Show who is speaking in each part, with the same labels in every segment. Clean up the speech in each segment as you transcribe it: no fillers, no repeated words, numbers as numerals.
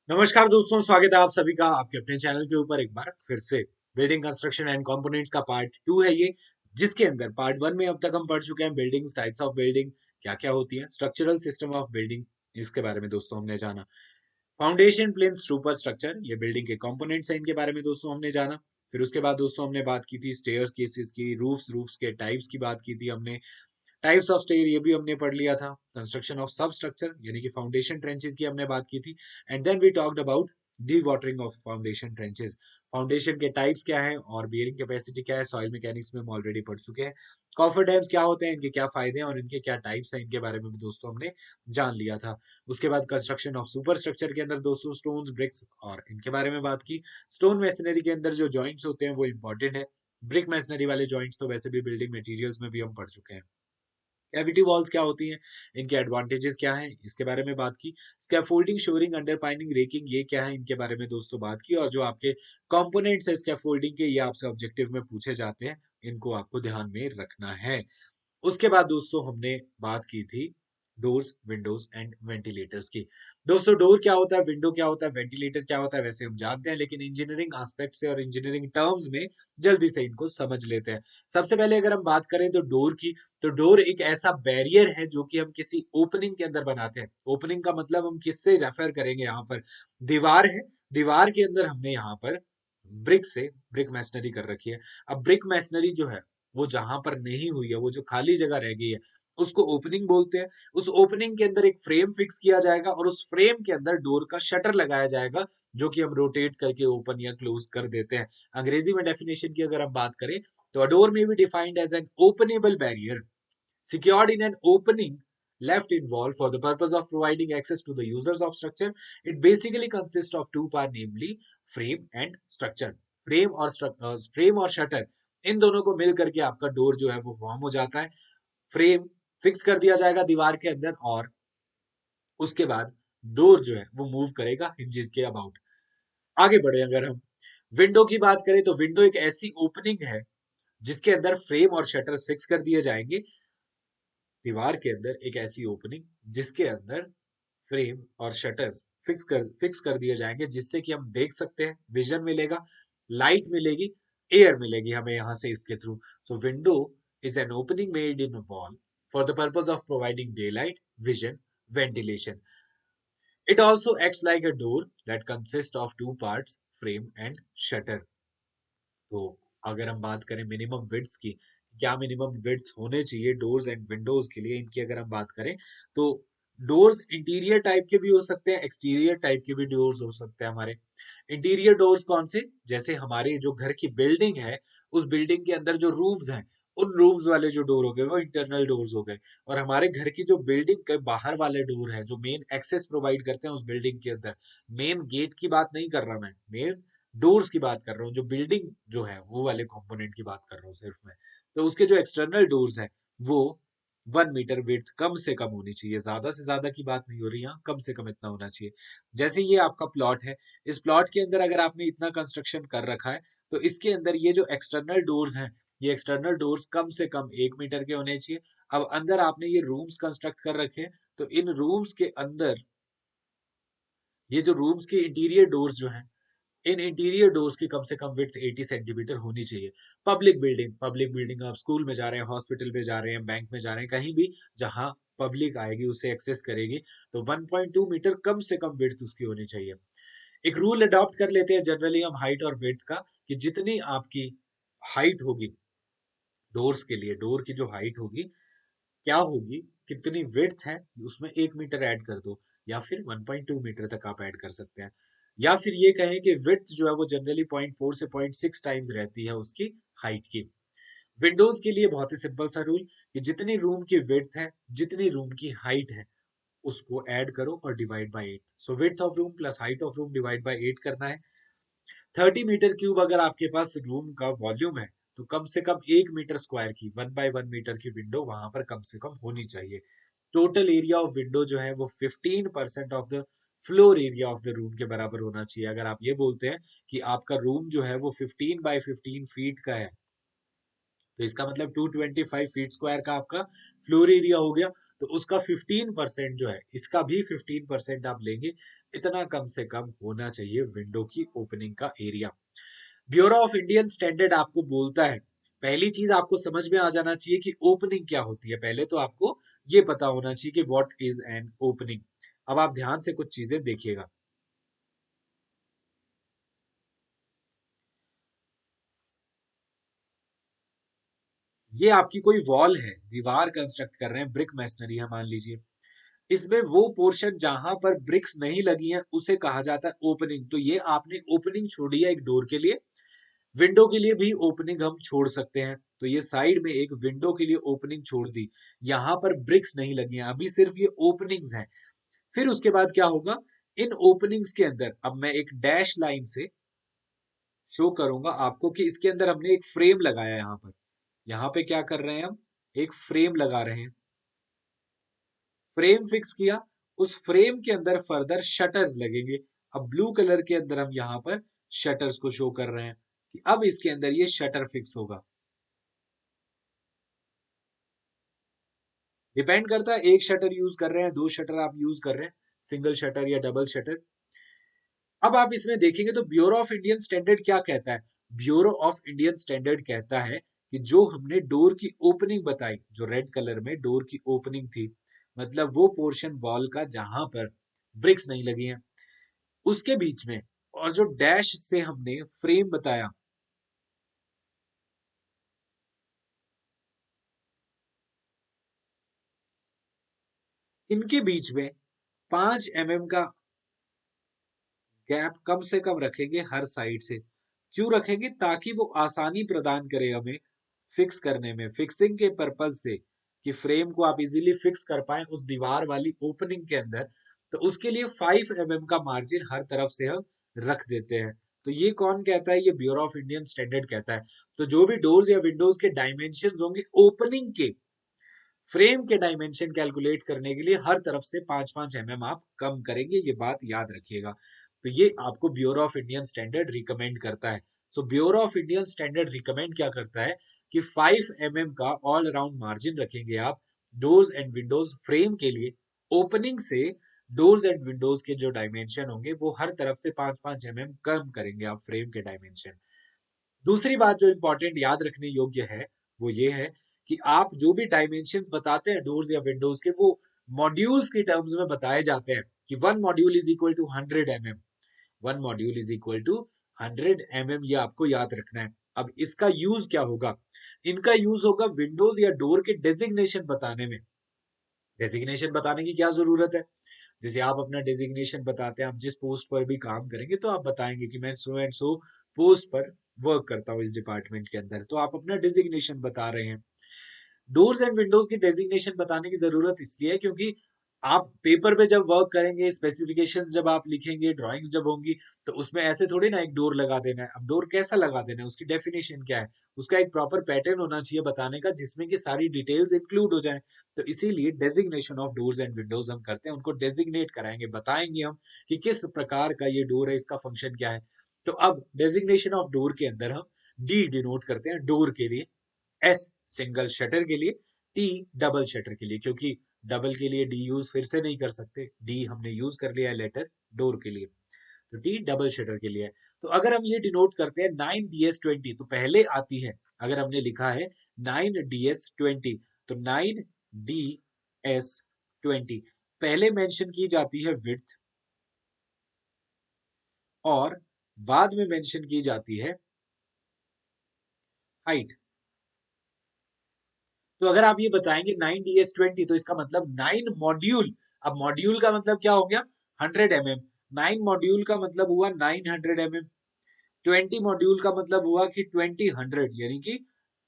Speaker 1: नमस्कार दोस्तों, स्वागत है आप सभी का आपके अपने चैनल के ऊपर एक बार फिर से। बिल्डिंग कंस्ट्रक्शन एंड कंपोनेंट्स का पार्ट 2 है ये, जिसके अंदर पार्ट 1 में अब तक हम पढ़ चुके हैं बिल्डिंग्स, टाइप्स ऑफ बिल्डिंग क्या क्या होती है, स्ट्रक्चरल सिस्टम ऑफ बिल्डिंग, इसके बारे में दोस्तों हमने जाना। फाउंडेशन, प्लेन, सुपर स्ट्रक्चर, ये बिल्डिंग के कंपोनेंट्स हैं, इनके बारे में दोस्तों हमने जाना। फिर उसके बाद दोस्तों हमने बात की थी स्टेयर्स केसेस की, रूफ्स के टाइप्स की बात की थी हमने। टाइप्स ऑफ स्टेयर ये भी हमने पढ़ लिया था। कंस्ट्रक्शन ऑफ सब स्ट्रक्चर यानी कि फाउंडेशन ट्रेंचेस की हमने बात की थी। And then we talked about dewatering of foundation trenches. Foundation के टाइप्स क्या हैं और बियरिंग कैपेसिटी क्या है, सॉइल मैकेनिक्स में हम ऑलरेडी पढ़ चुके हैं। कॉफर डैम्स क्या होते हैं, इनके क्या फायदे हैं और इनके क्या टाइप्स हैं, इनके बारे में भी दोस्तों हमने जान लिया था। उसके बाद कंस्ट्रक्शन ऑफ सुपर स्ट्रक्चर के अंदर दोस्तों स्टोन्स, ब्रिक्स और इनके बारे में बात की। स्टोन मैसनरी के अंदर जो जॉइंट्स होते हैं वो इंपॉर्टेंट है। ब्रिक मैसनरी वाले जॉइंट्स तो वैसे भी बिल्डिंग मटेरियल्स में भी हम पढ़ चुके हैं। कैविटी वॉल्स क्या होती हैं, इनके एडवांटेजेस क्या हैं, इसके बारे में बात की। स्कैफोल्डिंग, शोरिंग, अंडरपाइनिंग, रेकिंग ये क्या है, इनके बारे में दोस्तों बात की। और जो आपके कंपोनेंट्स है स्कैफोल्डिंग के, ये आपसे ऑब्जेक्टिव में पूछे जाते हैं, इनको आपको ध्यान में रखना है। उसके बाद दोस्तों हमने बात की थी डोर्स, विंडोज एंड वेंटिलेटर्स की। दोस्तों डोर क्या होता है, विंडो क्या होता है, वेंटिलेटर क्या होता है, वैसे हम जानते हैं, लेकिन इंजीनियरिंग एस्पेक्ट से और इंजीनियरिंग टर्म्स में जल्दी से इनको समझ लेते हैं। सबसे पहले अगर हम बात करें तो डोर की, तो डोर एक ऐसा बैरियर है जो कि हम किसी ओपनिंग के अंदर बनाते हैं। ओपनिंग का मतलब हम किससे रेफर करेंगे, यहाँ पर दीवार है, दीवार के अंदर हमने यहाँ पर ब्रिक से ब्रिक मैसनरी कर रखी है। अब ब्रिक मैसनरी जो है वो जहां पर नहीं हुई है, वो जो खाली जगह रह गई है, उसको ओपनिंग बोलते हैं। उस ओपनिंग के अंदर एक फ्रेम फिक्स किया जाएगा और उस फ्रेम के अंदर डोर का शटर लगाया जाएगा, जो कि हम रोटेट करके ओपन या क्लोज कर देते हैं। अंग्रेजी में डेफिनेशन की अगर हम बात करें तो a door may be defined as an openable barrier secured in an opening left in wall for the purpose of providing access to the users of structure. It basically consists of two parts, namely frame and structure. Frame और shutter, इन दोनों को मिल करके आपका door जो है वो form हो जाता है। फ्रेम फिक्स कर दिया जाएगा दीवार के अंदर और उसके बाद डोर जो है वो मूव करेगा हिंजेस के अबाउट। आगे बढ़े अगर हम विंडो की बात करें तो विंडो एक ऐसी ओपनिंग है जिसके अंदर फ्रेम और शटर्स फिक्स कर दिए जाएंगे। दीवार के अंदर एक ऐसी ओपनिंग जिसके अंदर फ्रेम और शटर्स फिक्स कर दिए जाएंगे, जिससे कि हम देख सकते हैं, विजन मिलेगा, लाइट मिलेगी, एयर मिलेगी हमें यहां से इसके through. So window is an opening made in wall for the purpose of providing day light, vision, ventilation. It also acts like a door that consist of two parts, frame and shutter. तो अगर हम बात करें minimum width की, क्या minimum width होने चाहिए doors and Windows के लिए, इनकी अगर हम बात करें तो डोर्स इंटीरियर टाइप के भी हो सकते हैं, एक्सटीरियर टाइप के भी डोर्स हो सकते हैं हमारे। इंटीरियर डोर्स कौन से, जैसे हमारे जो घर की बिल्डिंग है, उस बिल्डिंग के अंदर जो रूम्स हैं, उन रूम्स वाले जो डोर हो गए वो इंटरनल डोर्स हो गए। और हमारे घर की जो बिल्डिंग के बाहर वाले डोर है, जो मेन एक्सेस प्रोवाइड करते हैं उस बिल्डिंग के अंदर, मेन गेट की बात नहीं कर रहा मैं, मेन डोर्स की बात कर रहा हूँ, जो बिल्डिंग जो है वो वाले कंपोनेंट की बात कर रहा हूँ सिर्फ मैं। तो उसके जो एक्सटर्नल डोर्स हैं वो 1 मीटर विड्थ कम से कम होनी चाहिए, ज्यादा से ज्यादा की बात नहीं हो रही, यहाँ कम से कम इतना होना चाहिए। जैसे ये आपका प्लॉट है, इस प्लॉट के अंदर अगर आपने इतना कंस्ट्रक्शन कर रखा है, तो इसके अंदर ये जो एक्सटर्नल डोर्स हैं, ये एक्सटर्नल डोर्स कम से कम 1 मीटर के होने चाहिए। अब अंदर आपने ये रूम्स कंस्ट्रक्ट कर रखे हैं, तो इन रूम्स के अंदर ये जो रूम्स के इंटीरियर डोर्स जो हैं, इन इंटीरियर डोर्स की कम से कम विड्थ 80 सेंटीमीटर होनी चाहिए। पब्लिक बिल्डिंग, आप स्कूल में जा रहे हैं, हॉस्पिटल में जा रहे हैं, बैंक में जा रहे हैं, कहीं भी जहां पब्लिक आएगी उसे एक्सेस करेगी, तो 1.2 मीटर कम से कम विड्थ उसकी होनी चाहिए। एक रूल अडॉप्ट कर लेते हैं जनरली हम हाइट और विड्थ का, कि जितनी आपकी हाइट होगी डोर्स के लिए, डोर की जो हाइट होगी क्या होगी, कितनी विड्थ है, उसमें 1 मीटर ऐड कर दो, या फिर 1.2 मीटर तक आप ऐड कर सकते हैं। या फिर ये कहें कि विड्थ जो है वो जनरली 0.4 से 0.6 टाइम्स रहती है उसकी हाइट की। विंडोज के लिए बहुत ही सिंपल सा रूल, कि जितनी रूम की विड्थ है, जितनी रूम की हाइट है, उसको ऐड करो और divide by 8। So width of room plus height of room divide by 8 करना है। 30 मीटर क्यूब अगर आपके पास रूम का वॉल्यूम है, तो कम से कम 1 मीटर स्क्वायर की 1 बाय 1 मीटर की विंडो वहां पर कम से कम होनी चाहिए। टोटल एरिया ऑफ विंडो जो है वो 15% of the floor area of the room के बराबर होना चाहिए। अगर आप ये बोलते हैं कि आपका रूम जो है वो 15 बाय 15 फीट का है, तो इसका मतलब 225 फीट स्क्वायर का आपका फ्लोर एरिया हो गया। तो उसका 15% जो है, इसका भी 15% आप लेंगे। इतना कम से कम होना चाहिए विंडो की ओपनिंग का area. Bureau of Indian standard आपको बोलता है, पहली चीज आपको समझ में आ जाना चाहिए कि ओपनिंग क्या होती है। पहले तो आपको ये पता होना चाहिए कि व्हाट इज एन ओपनिंग। अब आप ध्यान से कुछ चीजें देखिएगा। ये आपकी कोई वॉल है, दीवार कंस्ट्रक्ट कर रहे हैं, ब्रिक मैसनरी है मान लीजिए। इसमें वो पोर्शन जहां पर ब्रिक्स नहीं लगी हैं उसे कहा जाता है ओपनिंग। तो ये आपने ओपनिंग छोड़ी है एक डोर के लिए। विंडो के लिए भी ओपनिंग हम छोड़ सकते हैं, तो ये साइड में एक विंडो के लिए ओपनिंग छोड़ दी। यहां पर ब्रिक्स नहीं लगी हैं, अभी सिर्फ ये ओपनिंग्स हैं। फिर उसके बाद क्या होगा, इन ओपनिंग्स के अंदर अब मैं एक डैश लाइन से शो करूंगा आपको कि इसके अंदर हमने एक फ्रेम लगाया। यहाँ पे क्या कर रहे हैं हम, एक फ्रेम लगा रहे हैं। फ्रेम फिक्स किया, उस फ्रेम के अंदर फर्दर शटर्स लगेंगे। अब ब्लू कलर के अंदर हम यहाँ पर शटर्स को शो कर रहे हैं कि अब इसके अंदर ये शटर फिक्स होगा। डिपेंड करता है, एक शटर यूज कर रहे हैं, दो शटर आप यूज कर रहे हैं, सिंगल शटर या डबल शटर। अब आप इसमें देखेंगे तो ब्यूरो ऑफ इंडियन स्टैंडर्ड क्या कहता है। ब्यूरो ऑफ इंडियन स्टैंडर्ड कहता है कि जो हमने डोर की ओपनिंग बताई, जो रेड कलर में डोर की ओपनिंग थी, मतलब वो पोर्शन वॉल का जहां पर ब्रिक्स नहीं लगी हैं उसके बीच में, और जो डैश से हमने फ्रेम बताया, इनके बीच में 5 mm का गैप कम से कम रखेंगे हर साइड से। क्यों रखेंगे, ताकि वो आसानी प्रदान करे हमें फिक्स करने में, फिक्सिंग के पर्पज से, कि फ्रेम को आप इजीली फिक्स कर पाए उस दीवार वाली ओपनिंग के अंदर। तो उसके लिए 5 mm का मार्जिन हर तरफ से हम रख देते हैं। तो ये कौन कहता है, ये ब्यूरो ऑफ इंडियन स्टैंडर्ड कहता है। तो जो भी डोर्स या विंडोज के डायमेंशन होंगे ओपनिंग के, फ्रेम के डायमेंशन कैलकुलेट करने के लिए हर तरफ से 5-5 mm आप कम करेंगे, ये बात याद रखिएगा। तो ये आपको bureau of Indian standard recommend करता है। So bureau of Indian standard recommend क्या करता है कि 5 mm का ऑल अराउंड मार्जिन रखेंगे आप डोर्स एंड विंडोज फ्रेम के लिए। ओपनिंग से डोर्स एंड विंडोज के जो डायमेंशन होंगे वो हर तरफ से 5-5 mm कम करेंगे आप फ्रेम के डायमेंशन। दूसरी बात जो इंपॉर्टेंट याद रखने योग्य है वो ये है कि आप जो भी डायमेंशंस बताते हैं डोर्स या विंडोज के, वो मॉड्यूल्स के टर्म्स में बताए जाते हैं कि 1 module is equal to 100 mm। 1 module is equal to 100 mm, ये आपको याद रखना है। अब इसका यूज क्या होगा, इनका यूज होगा विंडोज या डोर के डेजिग्नेशन बताने में। डेजिग्नेशन बताने की क्या जरूरत है, जैसे आप अपना डेजिग्नेशन बताते हैं, आप जिस पोस्ट पर भी काम करेंगे तो आप बताएंगे कि मैं सो एंड सो पोस्ट पर वर्क करता हूँ इस डिपार्टमेंट के अंदर, तो आप अपना डेजिग्नेशन बता रहे हैं। डोर्स एंड विंडोज की डेजिग्नेशन बताने की जरूरत इसलिए है क्योंकि आप पेपर पे जब वर्क करेंगे, स्पेसिफिकेशंस जब आप लिखेंगे, ड्राइंग्स जब होंगी, तो उसमें ऐसे थोड़ी ना एक डोर लगा देना है। अब डोर कैसा लगा देना है, उसकी डेफिनेशन क्या है, उसका एक प्रॉपर पैटर्न होना चाहिए बताने का जिसमें कि सारी डिटेल्स इंक्लूड हो जाए। तो इसीलिए designation of doors and Windows हम करते हैं, उनको डेजिग्नेट कराएंगे, बताएंगे हम कि किस प्रकार का ये डोर है, इसका फंक्शन क्या है। तो अब डेजिग्नेशन ऑफ डोर के अंदर हम डी डिनोट करते हैं डोर के लिए, एस सिंगल शटर के लिए, टी डबल शटर के लिए, क्योंकि डबल के लिए डी यूज फिर से नहीं कर सकते, डी हमने यूज कर लिया है लेटर डोर के लिए, तो डी डबल शटर के लिए है। तो अगर हम ये डिनोट करते हैं 9DS20, तो पहले आती है, अगर हमने लिखा है 9DS20, तो 9DS20 पहले मेंशन की जाती है विड्थ, और बाद में मेंशन की जाती है हाइट। तो अगर आप ये बताएंगे 9DS20, तो इसका मतलब 9 मॉड्यूल। अब मॉड्यूल का मतलब क्या हो गया, 100 mm। 9 मॉड्यूल का मतलब हुआ 900 mm। 20 मॉड्यूल का मतलब हुआ कि 20 100, यानी कि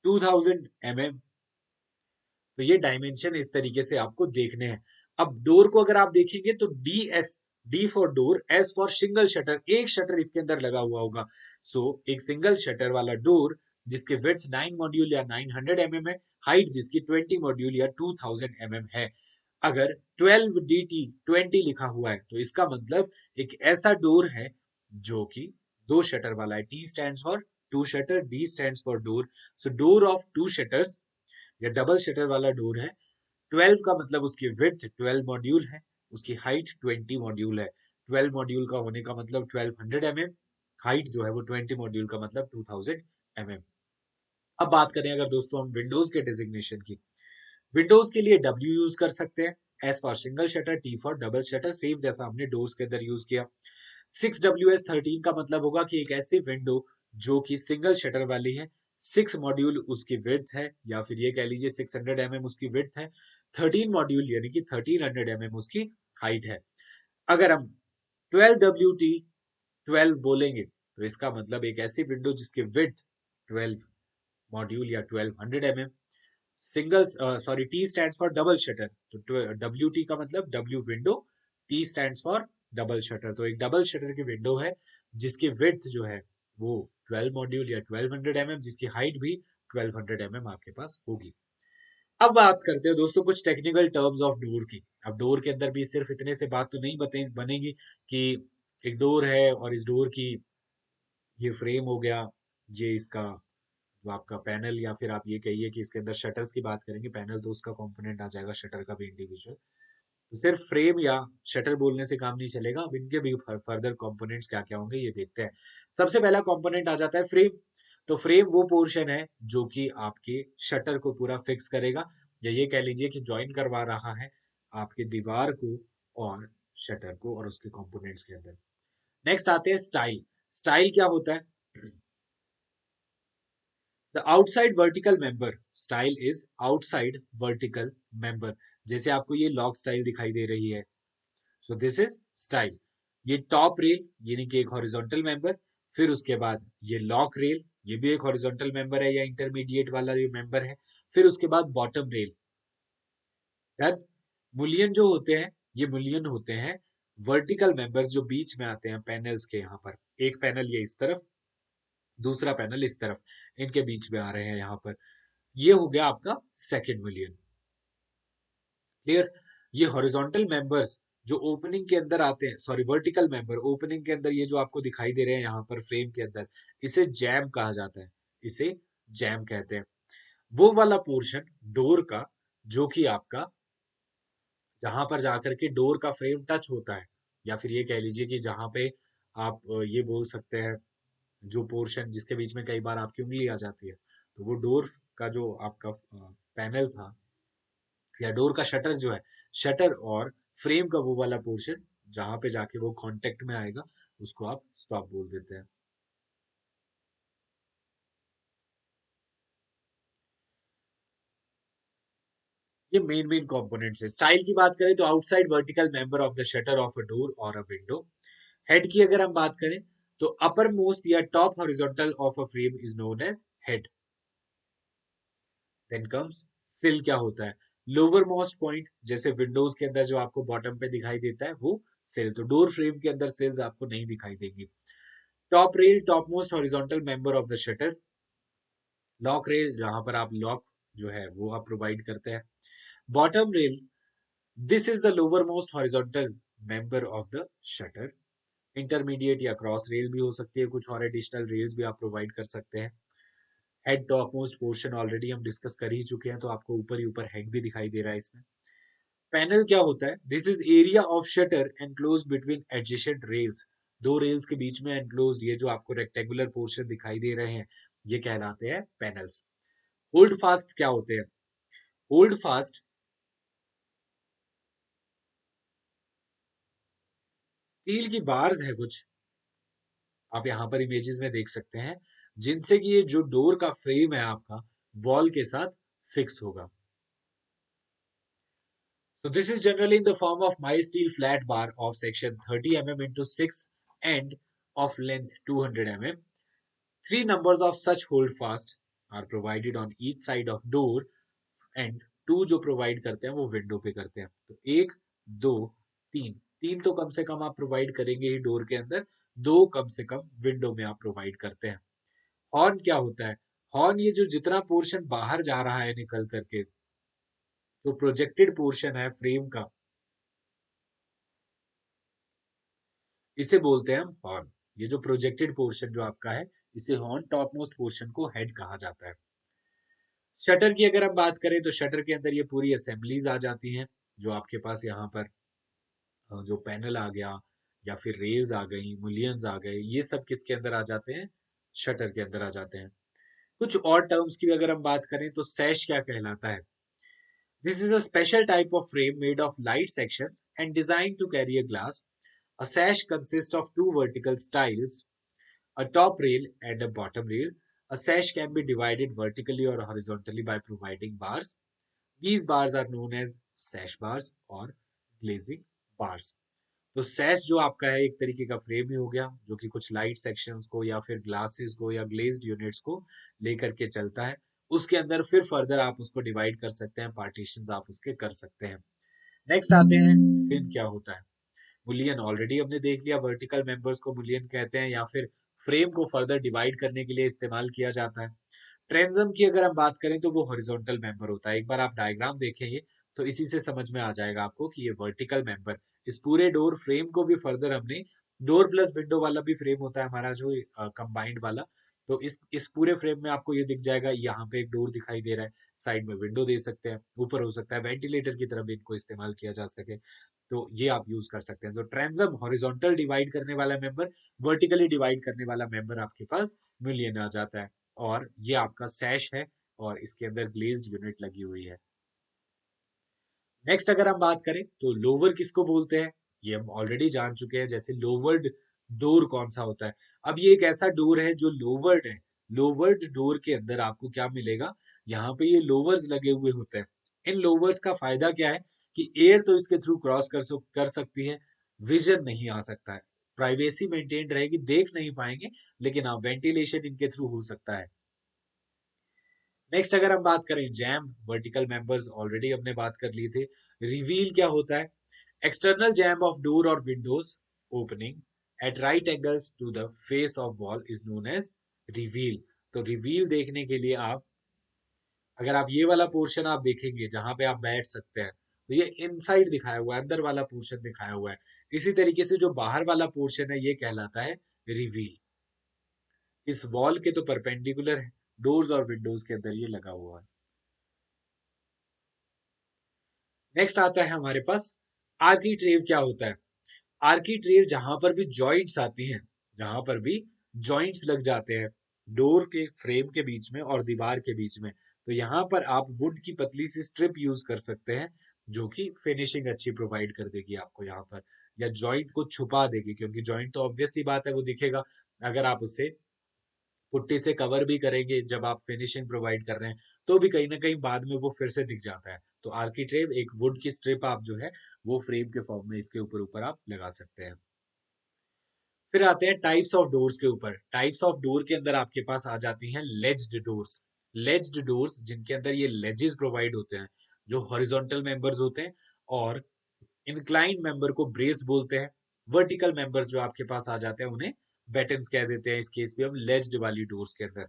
Speaker 1: 2000 mm। तो ये डायमेंशन इस तरीके से आपको देखने हैं। अब डोर को अगर आप देखेंगे तो DS, D for door, S for single shutter, एक शटर इसके अंदर लगा हुआ होगा। सो एक सिंगल शटर वाला डोर जिसके विड्थ 9 मॉड्यूल या 900 mm है, हाइट जिसकी 20 मॉड्यूल या 2000 mm है। अगर 12DT20 लिखा हुआ है तो इसका मतलब एक ऐसा डोर है जो कि दो शटर वाला है। T stands for two shutter, D stands for door. So door of two shutters या डबल शटर वाला डोर है 12 का मतलब उसकी विड्थ 12 मॉड्यूल है, उसकी हाइट 20 मॉड्यूल है। 12 मॉड्यूल का होने का मतलब 1200 mm, हाइट जो है वो 20 मॉड्यूल का मतलब 2000 mm। अब बात करें अगर दोस्तों हम विंडोज के डिजिग्नेशन की, विंडोज के लिए W यूज कर सकते हैं, S for single shutter, T for double shutter, same जैसा हमने डोर्स के अंदर यूज किया। 6WS13 का मतलब होगा कि एक ऐसी विंडो जो कि सिंगल शटर वाली है, 6 मॉड्यूल उसकी विड्थ है, या फिर ये कह लीजिए 600 mm उसकी विड्थ है, 13 मॉड्यूल यानी कि 1300 mm उसकी हाइट है। अगर हम 12WT12 बोलेंगे तो इसका मतलब एक ऐसी विंडो जिसकी विड्थ 12 मॉड्यूल या 1200 mm, single sorry T stand for double shutter, तो WT का मतलब W window, T stand for double shutter, तो एक डबल शटर की विंडो है जिसकी विड्थ जो है वो 12 मॉड्यूल या 1200 mm, जिसकी हाइट भी 1200 mm आपके पास होगी। अब बात करते हैं दोस्तों कुछ टेक्निकल टर्म्स ऑफ डोर की। अब डोर के अंदर भी सिर्फ इतने से बात तो नहीं बनेगी कि एक डोर है और इस डोर की ये फ्रेम हो गया, ये इसका जो आपका पैनल, या फिर आप ये कहिए कि इसके अंदर शटर्स की बात करेंगे, पैनल तो उसका कंपोनेंट आ जाएगा, शटर का भी इंडिविजुअल। तो सिर्फ फ्रेम या शटर बोलने से काम नहीं चलेगा, अब इनके भी फर्दर कंपोनेंट्स क्या क्या होंगे ये देखते हैं। सबसे पहला कंपोनेंट आ जाता है फ्रेम। तो फ्रेम वो पोर्शन है जो कि आपके शटर को पूरा फिक्स करेगा, या ये कह लीजिए कि ज्वाइन करवा रहा है आपके दीवार को और शटर को और उसके कंपोनेंट्स के अंदर। नेक्स्ट आते हैं स्टाइल। स्टाइल क्या होता है? The outside vertical member style is outside vertical member. जैसे आपको ये लॉक स्टाइल दिखाई दे रही है, सो दिस इज स्टाइल। ये टॉप रेल यानी कि एक हॉरिजॉन्टल मेंबर, फिर उसके बाद ये लॉक रेल, ये भी एक हॉरिजॉन्टल मेंबर है या इंटरमीडिएट वाला ये मेंबर है, फिर उसके बाद बॉटम रेल। डन। मुलियन जो होते हैं, ये मुलियन होते हैं वर्टिकल मेंबर्स जो बीच में आते हैं पैनल्स के, यहाँ पर एक पैनल ये इस तरफ, दूसरा पैनल इस तरफ, इनके बीच में आ रहे हैं यहाँ पर, ये हो गया आपका सेकंड मुलियन। क्लियर। ये हॉरिजॉन्टल मेंबर्स जो ओपनिंग के अंदर आते हैं, सॉरी वर्टिकल मेंबर ओपनिंग के अंदर ये जो आपको दिखाई दे रहे हैं यहाँ पर फ्रेम के अंदर, इसे जैम कहा जाता है, इसे जैम कहते हैं। वो वाला पोर्शन डोर का जो कि आपका जहां पर जाकर के डोर का फ्रेम टच होता है, या फिर ये कह लीजिए कि जहां पे आप ये बोल सकते हैं जो पोर्शन जिसके बीच में कई बार आपकी उंगली आ जाती है, तो वो डोर का जो आपका पैनल था या डोर का शटर जो है, शटर और फ्रेम का वो वाला पोर्शन जहां पे जाके वो कांटेक्ट में आएगा, उसको आप स्टॉप बोल देते हैं। ये मेन कंपोनेंट्स है। स्टाइल की बात करें तो outside vertical member of the shutter of a door और अ विंडो। हेड की अगर हम बात करें तो अपर मोस्ट या top horizontal of a frame is known as head. Then comes sill. क्या होता है? लोअर मोस्ट पॉइंट, जैसे विंडोज के अंदर जो आपको बॉटम पे दिखाई देता है वो सिल, तो डोर फ्रेम के अंदर सिल्स आपको नहीं दिखाई देंगी। Top rail top most horizontal member of the shutter. Lock rail जहां पर आप लॉक जो है वो आप प्रोवाइड करते हैं। Bottom rail, this is the lower most horizontal member of the shutter. Intermediate या क्रॉस रेल भी हो सकती है, कुछ और एडिशनल रेल्स भी आप प्रोवाइड कर सकते हैं। Head top most portion already हम डिस्कस कर ही चुके हैं, तो आपको ऊपर ही ऊपर हेड भी दिखाई दे रहा है इसमें। पैनल क्या होता है? This is area of shutter enclose between adjacent rails. दो रेल्स के बीच में एनक्लोज ये जो आपको रेक्टेंगुलर पोर्शन दिखाई दे रहे हैं, ये कहलाते हैं पैनल्स। होल्ड फास्ट क्या होते हैं? होल्ड फास्ट स्टील की बार्स है कुछ, आप यहाँ पर इमेजेस में देख सकते हैं, जिनसे कि ये जो डोर का फ्रेम है आपका वॉल के साथ फिक्स होगा। So this is generally in the form of mild steel flat bar of section 30 mm into 6 and of length 200 mm. Three numbers of such hold fast are provided on each side of door and two जो provide करते हैं वो window पे करते हैं। तो एक, दो, तीन, तीन तो कम से कम आप प्रोवाइड करेंगे ही डोर के अंदर, दो कम से कम विंडो में आप प्रोवाइड करते हैं। हॉर्न क्या होता है? हॉर्न ये जो जितना पोर्शन बाहर जा रहा है निकल करके, जो प्रोजेक्टेड पोर्शन है फ्रेम का, इसे बोलते हैं हम हॉर्न। ये जो प्रोजेक्टेड पोर्शन जो आपका है, इसे हॉर्न, टॉप मोस्ट पोर्शन को हेड कहा जाता है। शटर की अगर हम बात करें तो शटर के अंदर ये पूरी असेंबलीज आ जाती हैं, जो आपके पास यहाँ पर जो पैनल आ गया या फिर रेल्स आ गई, मुलियंस आ गए, ये सब किसके अंदर आ जाते हैं? शटर के अंदर आ जाते हैं। कुछ और टर्म्स की भी अगर हम बात करें तो सैश क्या कहलाता है? This is a special type of frame made of light sections and designed to carry a glass. A sash consists of two vertical stiles, a top rail and a bottom rail. A sash can be divided vertically or horizontally by providing bars. These bars are known as sash bars or glazing bars. तो सैश जो आपका है एक तरीके का frame ही हो गया, जो कि कुछ लाइट सेक्शंस को या फिर ग्लासेस को या ग्लेज्ड यूनिट्स को लेकर के चलता है। उसके अंदर फिर फर्दर आप उसको डिवाइड कर सकते हैं, पार्टीशंस आप उसके कर सकते हैं। नेक्स्ट आते हैं, फिर क्या होता है? बुलियन ऑलरेडी हमने देख लिया, वर्टिकल मेंबर्स को बुलियन कहते हैं या फिर फ्रेम को फर्दर डिवाइड करने के लिए इस्तेमाल किया जाता है। ट्रेंजम की अगर हम बात करें तो वो हॉरिजॉन्टल मेंबर होता है। एक बार आप डायग्राम देखेंगे तो इसी से समझ में आ जाएगा आपको कि ये वर्टिकल मेंबर, इस पूरे डोर फ्रेम को भी फर्दर हमने, डोर प्लस विंडो वाला भी फ्रेम होता है हमारा जो कंबाइंड वाला, तो इस पूरे फ्रेम में आपको ये दिख जाएगा, यहाँ पे एक डोर दिखाई दे रहा है, साइड में विंडो दे सकते हैं, ऊपर हो सकता है वेंटिलेटर की तरह भी इनको इस्तेमाल किया जा सके, तो ये आप यूज कर सकते हैं। तो ट्रांसम हॉरिजॉन्टल डिवाइड करने वाला मेंबर, वर्टिकली डिवाइड करने वाला मेंबर आपके पास मिलियन आ जाता है, और ये आपका सैश है और इसके अंदर ग्लेज्ड यूनिट लगी हुई है। नेक्स्ट अगर हम बात करें तो लोवर किसको बोलते हैं, ये हम ऑलरेडी जान चुके हैं। जैसे लोवर्ड डोर कौन सा होता है? अब ये एक ऐसा डोर है जो लोवर्ड है। लोवर्ड डोर के अंदर आपको क्या मिलेगा? यहाँ पे ये लोवर्स लगे हुए होते हैं। इन लोवर्स का फायदा क्या है कि एयर तो इसके थ्रू क्रॉस कर सकती है, विजन नहीं आ सकता है, प्राइवेसी मेंटेन रहेगी, देख नहीं पाएंगे, लेकिन हाँ वेंटिलेशन इनके थ्रू हो सकता है। नेक्स्ट अगर हम बात करें जैम, वर्टिकल मेंबर्स ऑलरेडी हमने बात कर ली थे। रिवील क्या होता है? एक्सटर्नल जैम ऑफ डोर और windows opening at right angles to the face of wall is known as reveal. तो रिवील देखने के लिए आप, अगर आप ये वाला पोर्शन आप देखेंगे जहां पे आप बैठ सकते हैं, तो ये इनसाइड दिखाया हुआ है, अंदर वाला पोर्शन दिखाया हुआ है। इसी तरीके से जो बाहर वाला पोर्शन है ये कहलाता है रिवील। इस वॉल के तो परपेंडिकुलर है, डोर्स और विंडोज के अंदर ये लगा हुआ है। नेक्स्ट आता है हमारे पास आर्कीट्रेव। क्या होता है? आर्कीट्रेव जहां पर भी जॉइंट्स आती हैं, जहां पर भी जॉइंट्स लग जाते हैं डोर के फ्रेम के बीच में और दीवार के बीच में, तो यहाँ पर आप वुड की पतली सी स्ट्रिप यूज कर सकते हैं, जो कि फिनिशिंग अच्छी प्रोवाइड कर देगी आपको यहाँ पर, या जॉइंट को छुपा देगी, क्योंकि जॉइंट तो ऑब्वियस सी बात है वो दिखेगा। अगर आप उसे पुट्टी से कवर भी करेंगे जब आप फिनिशिंग प्रोवाइड कर रहे हैं, तो भी कहीं ना कहीं बाद में वो फिर से दिख जाता है। तो आर्कीट्रेव एक वुड की स्ट्रिप आप जो है वो फ्रेम के फॉर्म में इसके ऊपर ऊपर आप लगा सकते हैं। फिर आते हैं टाइप्स ऑफ डोर्स के ऊपर। टाइप्स ऑफ डोर के अंदर आपके पास आ जाती हैं लेज्ड डोर्स। लेज्ड डोर्स जिनके अंदर ये लेजेस प्रोवाइड होते हैं, जो हॉरिजॉन्टल मेंबर्स होते हैं, और इंक्लाइन मेंबर को ब्रेस बोलते हैं। वर्टिकल मेंबर्स जो आपके पास आ जाते हैं उन्हें बैटन्स कह देते हैं, इस केस में हम लेज्ड वाली डोर्स के अंदर।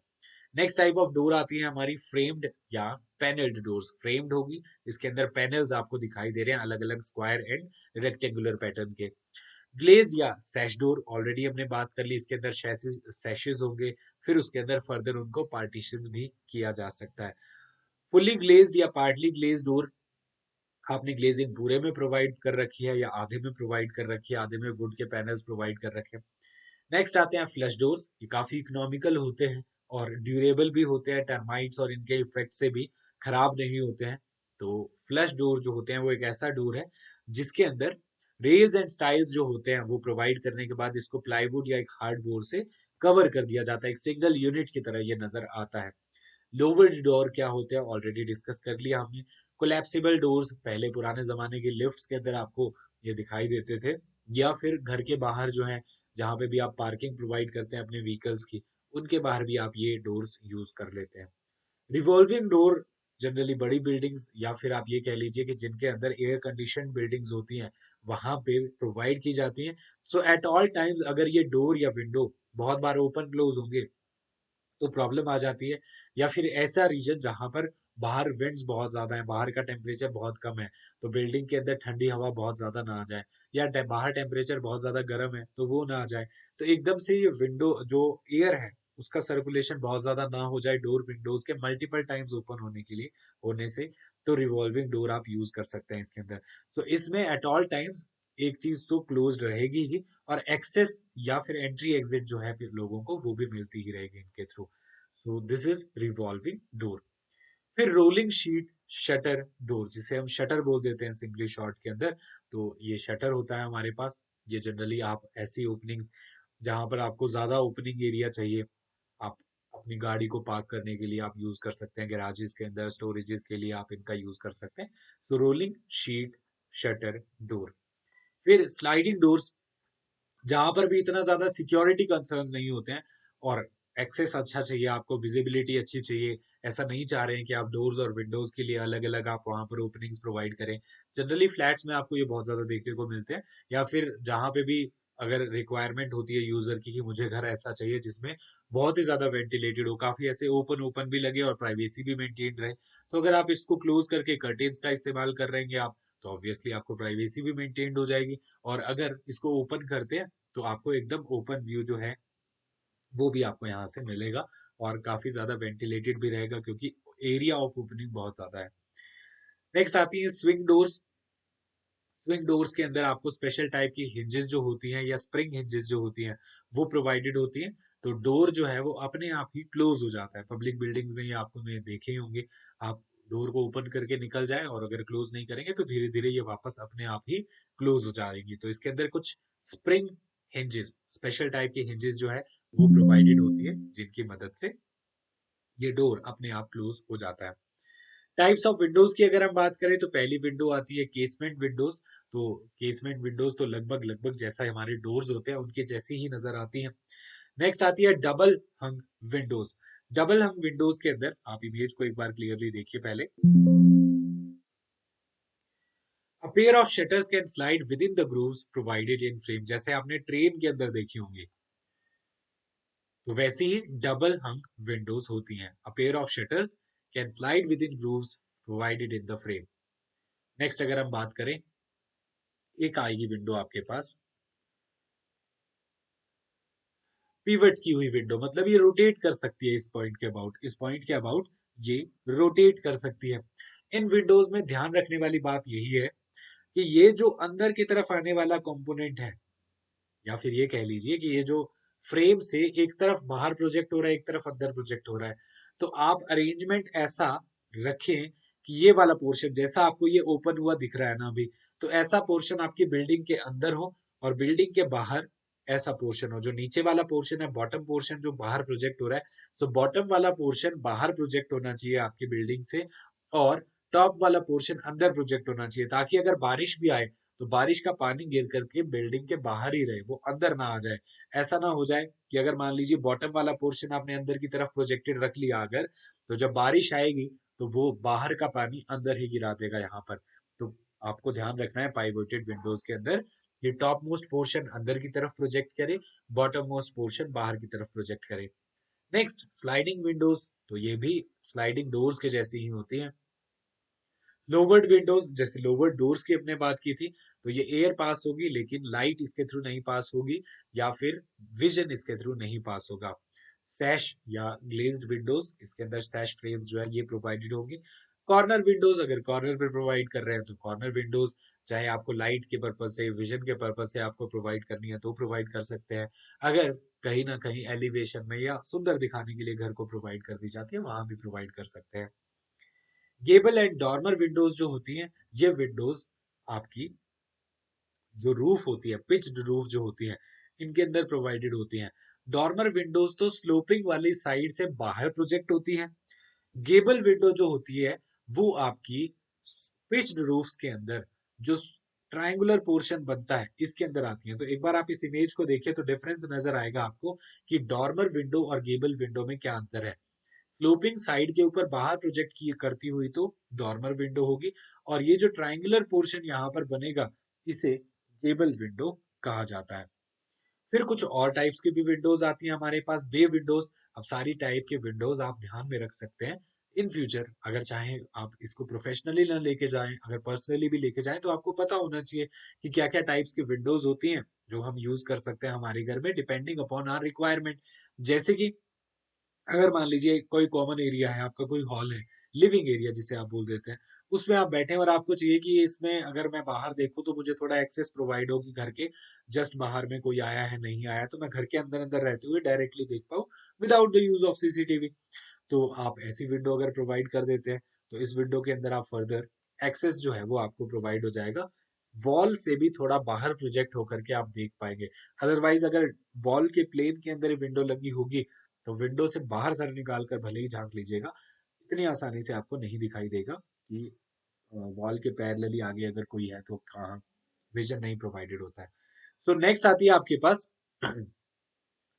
Speaker 1: नेक्स्ट टाइप ऑफ डोर आती है हमारी फ्रेम्ड या पैनल्ड डोर्स। फ्रेम्ड होगी, इसके अंदर पैनल्स आपको दिखाई दे रहे हैं अलग अलग स्क्वायर एंड रेक्टेंगुलर पैटर्न के। ग्लेज्ड या सैश डोर ऑलरेडी हमने बात कर ली, इसके अंदर सैशेस होंगे, फिर उसके अंदर फर्दर उनको पार्टीशंस भी किया जा सकता है। फुल्ली ग्लेज्ड या पार्टली ग्लेज्ड डोर, आपने ग्लेजिंग पूरे में प्रोवाइड कर रखी है या आधे में प्रोवाइड कर रखी है, आधे में वुड के पैनल्स प्रोवाइड कर रखे हैं। नेक्स्ट आते हैं फ्लश डोर्स। ये काफी इकोनॉमिकल होते हैं और ड्यूरेबल भी होते हैं, टर्माइट्स और इनके इफेक्ट से भी खराब नहीं होते हैं। तो फ्लश डोर जो होते हैं वो एक ऐसा डोर है जिसके अंदर रेल्स एंड स्टाइल्स जो होते हैं वो प्रोवाइड करने के बाद इसको प्लाईवुड या एक हार्ड बोर्ड से कवर कर दिया जाता है, एक सिंगल यूनिट की तरह ये नजर आता है। लोवर्ड डोर क्या होते हैं ऑलरेडी डिस्कस कर लिया हमने। कोलैप्सिबल डोर्स पहले पुराने जमाने के लिफ्ट्स के अंदर आपको ये दिखाई देते थे, या फिर घर के बाहर जो है, जहाँ पे भी आप पार्किंग प्रोवाइड करते हैं अपने व्हीकल्स की, उनके बाहर भी आप ये डोर्स यूज कर लेते हैं। रिवॉल्विंग डोर जनरली बड़ी बिल्डिंग्स या फिर आप ये कह लीजिए कि जिनके अंदर एयर कंडीशन बिल्डिंग्स होती हैं वहां पे प्रोवाइड की जाती हैं। सो एट ऑल टाइम्स अगर ये डोर या विंडो बहुत बार ओपन क्लोज होंगे तो प्रॉब्लम आ जाती है, या फिर ऐसा रीजन जहां पर बाहर विंड्स बहुत ज्यादा है, बाहर का टेम्परेचर बहुत कम है, तो बिल्डिंग के अंदर ठंडी हवा बहुत ज्यादा ना आ जाए, या बाहर टेम्परेचर बहुत ज्यादा गर्म है तो वो ना आ जाए, तो एकदम से ये विंडो जो एयर है उसका सर्कुलेशन बहुत ज्यादा ना हो जाए डोर विंडोज के मल्टीपल टाइम्स ओपन होने से, तो रिवॉल्विंग डोर आप यूज कर सकते हैं इसके अंदर। सो इसमें एट ऑल टाइम्स एक चीज तो क्लोज्ड रहेगी ही, और एक्सेस या फिर एंट्री एग्जिट जो है फिर लोगों को वो भी मिलती ही रहेगी इनके through. So this is revolving door. फिर रोलिंग शीट शटर डोर, जिसे हम शटर बोल देते हैं सिंपली शॉर्ट के अंदर। तो ये शटर होता है हमारे पास। ये जनरली आप ऐसी ओपनिंग्स जहां पर आपको ज्यादा ओपनिंग एरिया चाहिए, आप अपनी गाड़ी को पार्क करने के लिए आप यूज कर सकते हैं, गैराजेस के अंदर स्टोरेजेस के लिए आप इनका यूज कर सकते हैं। सो रोलिंग शीट शटर डोर। फिर स्लाइडिंग डोर्स, जहां पर भी इतना ज्यादा सिक्योरिटी कंसर्न्स नहीं होते हैं, और एक्सेस अच्छा चाहिए आपको, विजिबिलिटी अच्छी चाहिए। ऐसा नहीं चाह रहे हैं कि आप डोर्स और विंडोज के लिए अलग अलग आप वहां पर ओपनिंग्स प्रोवाइड करें। जनरली फ्लैट्स में आपको ये बहुत ज्यादा देखने को मिलते हैं, या फिर जहां पे भी अगर रिक्वायरमेंट होती है यूजर की कि मुझे घर ऐसा चाहिए जिसमें बहुत ही ज्यादा वेंटिलेटेड हो, काफी ऐसे ओपन ओपन भी लगे और प्राइवेसी भी मेंटेन रहे, तो अगर आप इसको क्लोज करके कर्टेन्स का इस्तेमाल कर रहे हैं आप, तो ऑब्वियसली आपको प्राइवेसी भी मेंटेन हो जाएगी। और अगर इसको ओपन करते हैं तो आपको एकदम ओपन व्यू जो है वो भी आपको यहाँ से मिलेगा, और काफी ज्यादा वेंटिलेटेड भी रहेगा क्योंकि एरिया ऑफ ओपनिंग बहुत ज्यादा है। नेक्स्ट आती है स्विंग डोर्स। स्विंग डोर्स के अंदर आपको स्पेशल टाइप की हिंजेस जो होती हैं या स्प्रिंग हिंजेस जो होती हैं वो प्रोवाइडेड होती हैं। तो डोर जो है वो अपने आप ही क्लोज हो जाता है। पब्लिक बिल्डिंग्स में ये आपको ने देखे ही होंगे, आप डोर को ओपन करके निकल जाए और अगर क्लोज नहीं करेंगे तो धीरे धीरे ये वापस अपने आप ही क्लोज हो जाएंगी। तो इसके अंदर कुछ स्प्रिंग हिंजेस, स्पेशल टाइप की हिंजेस जो है वो प्रोवाइडेड होती है, जिनकी मदद से ये डोर अपने आप क्लोज हो जाता है। टाइप्स ऑफ विंडोज की अगर हम बात करें तो पहली विंडो आती है केसमेंट विंडोज। तो केसमेंट विंडोज तो लगभग लगभग जैसा हमारे डोर्स होते हैं उनके जैसी ही नजर आती हैं। नेक्स्ट आती है डबल हंग विंडोज। डबल हंग विंडोज के अंदर आप इमेज को एक बार क्लियरली देखिए पहले। A pair of shutters can slide within the grooves provided in frame, जैसे आपने ट्रेन के अंदर देखी होंगी, तो वैसे ही डबल हंग विंडोज होती हैं। A pair of shutters can slide within grooves provided in the frame। Next अगर हम बात करें, एक आएगी विंडो आपके पास पिवट की हुई विंडो, मतलब ये रोटेट कर सकती है इस पॉइंट के अबाउट, इस पॉइंट के अबाउट ये रोटेट कर सकती है। इन विंडोज में ध्यान रखने वाली बात यही है कि ये जो अंदर की तरफ आने वाला कंपोनेंट है, या फिर ये कह लीजिए कि ये जो फ्रेम से एक तरफ बाहर प्रोजेक्ट हो रहा है एक तरफ अंदर प्रोजेक्ट हो रहा है, तो आप अरेंजमेंट ऐसा रखें कि ये वाला पोर्शन जैसा आपको ये ओपन हुआ दिख रहा है ना अभी, तो ऐसा पोर्शन आपकी बिल्डिंग के अंदर हो, और बिल्डिंग के बाहर ऐसा पोर्शन हो। जो नीचे वाला पोर्शन है, बॉटम पोर्शन जो बाहर प्रोजेक्ट हो रहा है, सो बॉटम वाला पोर्शन बाहर प्रोजेक्ट होना चाहिए आपकी बिल्डिंग से, और टॉप वाला पोर्शन अंदर प्रोजेक्ट होना चाहिए, ताकि अगर बारिश भी आए तो बारिश का पानी गिर करके बिल्डिंग के बाहर ही रहे, वो अंदर ना आ जाए। ऐसा ना हो जाए कि अगर मान लीजिए बॉटम वाला पोर्शन आपने अंदर की तरफ प्रोजेक्टेड रख लिया अगर, तो जब बारिश आएगी तो वो बाहर का पानी अंदर ही गिरा देगा यहाँ पर। तो आपको ध्यान रखना है पाइवोटेड विंडोज के अंदर ये टॉप मोस्ट पोर्शन अंदर की तरफ प्रोजेक्ट करे, बॉटम मोस्ट पोर्शन बाहर की तरफ प्रोजेक्ट करे। नेक्स्ट स्लाइडिंग विंडोज, तो ये भी स्लाइडिंग डोर्स के जैसी ही होती है। लोवर्ड विंडोज, जैसे लोवर्ड डोर्स की अपने बात की थी, तो ये एयर पास होगी लेकिन लाइट इसके थ्रू नहीं पास होगी, या फिर विजन इसके थ्रू नहीं पास होगा। सैश या ग्लेज्ड विंडोज, इसके अंदर सैश फ्रेम जो है ये प्रोवाइडेड होंगे। कॉर्नर विंडोज, अगर कॉर्नर पे प्रोवाइड कर रहे हैं तो कॉर्नर विंडोज चाहे आपको लाइट के पर्पज से, विजन के पर्पज से आपको प्रोवाइड करनी है तो प्रोवाइड कर सकते हैं। अगर कहीं ना कहीं एलिवेशन में या सुंदर दिखाने के लिए घर को प्रोवाइड कर दी जाती है, वहां भी प्रोवाइड कर सकते हैं। गेबल एंड डॉर्मर विंडोज जो होती हैं, ये विंडोज आपकी जो रूफ होती है, पिच्ड रूफ जो होती है, इनके अंदर प्रोवाइडेड होती हैं। डॉर्मर विंडोज तो स्लोपिंग वाली साइड से बाहर प्रोजेक्ट होती हैं। गेबल विंडो जो होती है वो आपकी पिच्ड रूफ्स के अंदर जो ट्रायंगुलर पोर्शन बनता है इसके अंदर आती है। तो एक बार आप इस इमेज को देखिए तो डिफरेंस नजर आएगा आपको कि डॉर्मर विंडो और गेबल विंडो में क्या अंतर है। स्लोपिंग साइड के ऊपर बाहर प्रोजेक्ट की करती हुई तो डॉर्मर विंडो होगी, और ये जो ट्रायंगुलर पोर्शन यहाँ पर बनेगा इसे गेबल विंडो कहा जाता है। फिर कुछ और टाइप्स की भी विंडोज आती हैं हमारे पास, बे विंडोज। अब सारी टाइप के विंडोज आप ध्यान में रख सकते हैं। इन फ्यूचर अगर चाहें आप इसको प्रोफेशनली ना लेके जाएं, अगर पर्सनली भी लेके जाएं, तो आपको पता होना चाहिए कि क्या क्या टाइप्स की विंडोज होती हैं जो हम यूज कर सकते हैं हमारे घर में डिपेंडिंग अपॉन आर रिक्वायरमेंट। जैसे कि अगर मान लीजिए कोई कॉमन एरिया है, आपका कोई हॉल है, लिविंग एरिया जिसे आप बोल देते हैं, उसमें आप बैठे हैं और आपको चाहिए कि इसमें अगर मैं बाहर देखूं तो मुझे थोड़ा एक्सेस प्रोवाइड हो कि घर के जस्ट बाहर में कोई आया है नहीं आया, तो मैं घर के अंदर अंदर रहते हुए डायरेक्टली देख पाऊं without the use of CCTV. तो आप ऐसी विंडो अगर प्रोवाइड कर देते हैं तो इस विंडो के अंदर आप फर्दर एक्सेस जो है वो आपको प्रोवाइड हो जाएगा, वॉल से भी थोड़ा बाहर प्रोजेक्ट होकर के आप देख पाएंगे। अदरवाइज अगर वॉल के प्लेन के अंदर विंडो लगी होगी तो विंडो से बाहर सर निकाल कर भले ही झांक लीजिएगा, इतनी आसानी से आपको नहीं दिखाई देगा कि वॉल के पैरेलली आगे अगर कोई है तो कहाँ, विजन नहीं प्रोवाइडेड होता है। सो नेक्स्ट आती है आपके पास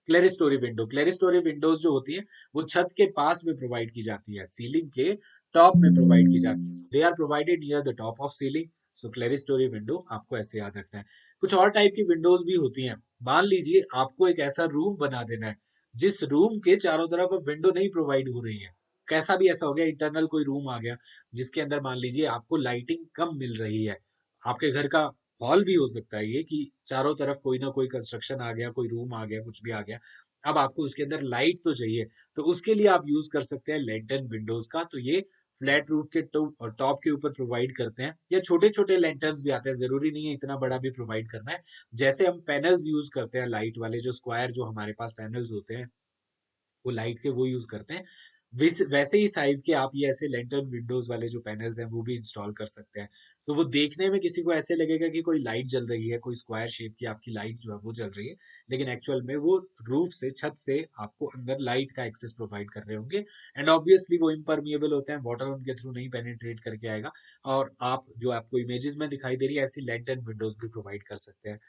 Speaker 1: क्लेरिस्टोरी विंडो। क्लेरिस्टोरी विंडोज जो होती है वो छत के पास में प्रोवाइड की जाती है, सीलिंग के टॉप में प्रोवाइड की जाती है, they are provided near the top of ceiling. So clerestory window आपको ऐसे याद रखना है। कुछ और टाइप की विंडोज भी होती हैं। मान लीजिए आपको एक ऐसा रूम बना देना है जिस रूम के चारों तरफ अब विंडो नहीं प्रोवाइड हो रही है, कैसा भी ऐसा हो गया, इंटरनल कोई रूम आ गया जिसके अंदर मान लीजिए आपको लाइटिंग कम मिल रही है, आपके घर का हॉल भी हो सकता है ये कि चारों तरफ कोई ना कोई कंस्ट्रक्शन आ गया, कोई रूम आ गया, कुछ भी आ गया, अब आपको उसके अंदर लाइट तो चाहिए, तो उसके लिए आप यूज कर सकते हैं लैंटर्न विंडोज का। तो ये फ्लैट रूफ के टॉप के ऊपर प्रोवाइड करते हैं, या छोटे छोटे लैंटर्न्स भी आते हैं, जरूरी नहीं है इतना बड़ा भी प्रोवाइड करना है। जैसे हम पैनल्स यूज करते हैं लाइट वाले, जो स्क्वायर जो हमारे पास पैनल्स होते हैं वो लाइट के वो यूज करते हैं, वैसे ही साइज के आप ये ऐसे लैंटर्न विंडोज वाले जो पैनल्स हैं वो भी इंस्टॉल कर सकते हैं। तो वो देखने में किसी को ऐसे लगेगा कि कोई लाइट जल रही है, कोई स्क्वायर शेप की आपकी लाइट जो है वो जल रही है, लेकिन एक्चुअल में वो रूफ से, छत से आपको अंदर लाइट का एक्सेस प्रोवाइड कर रहे होंगे। एंड ऑब्वियसली वो इम्परमिएबल होते हैं, वाटर उनके थ्रू नहीं पेनिट्रेट करके आएगा। और आप जो आपको इमेजेस में दिखाई दे रही है ऐसी लैंटर्न विंडोज भी प्रोवाइड कर सकते हैं।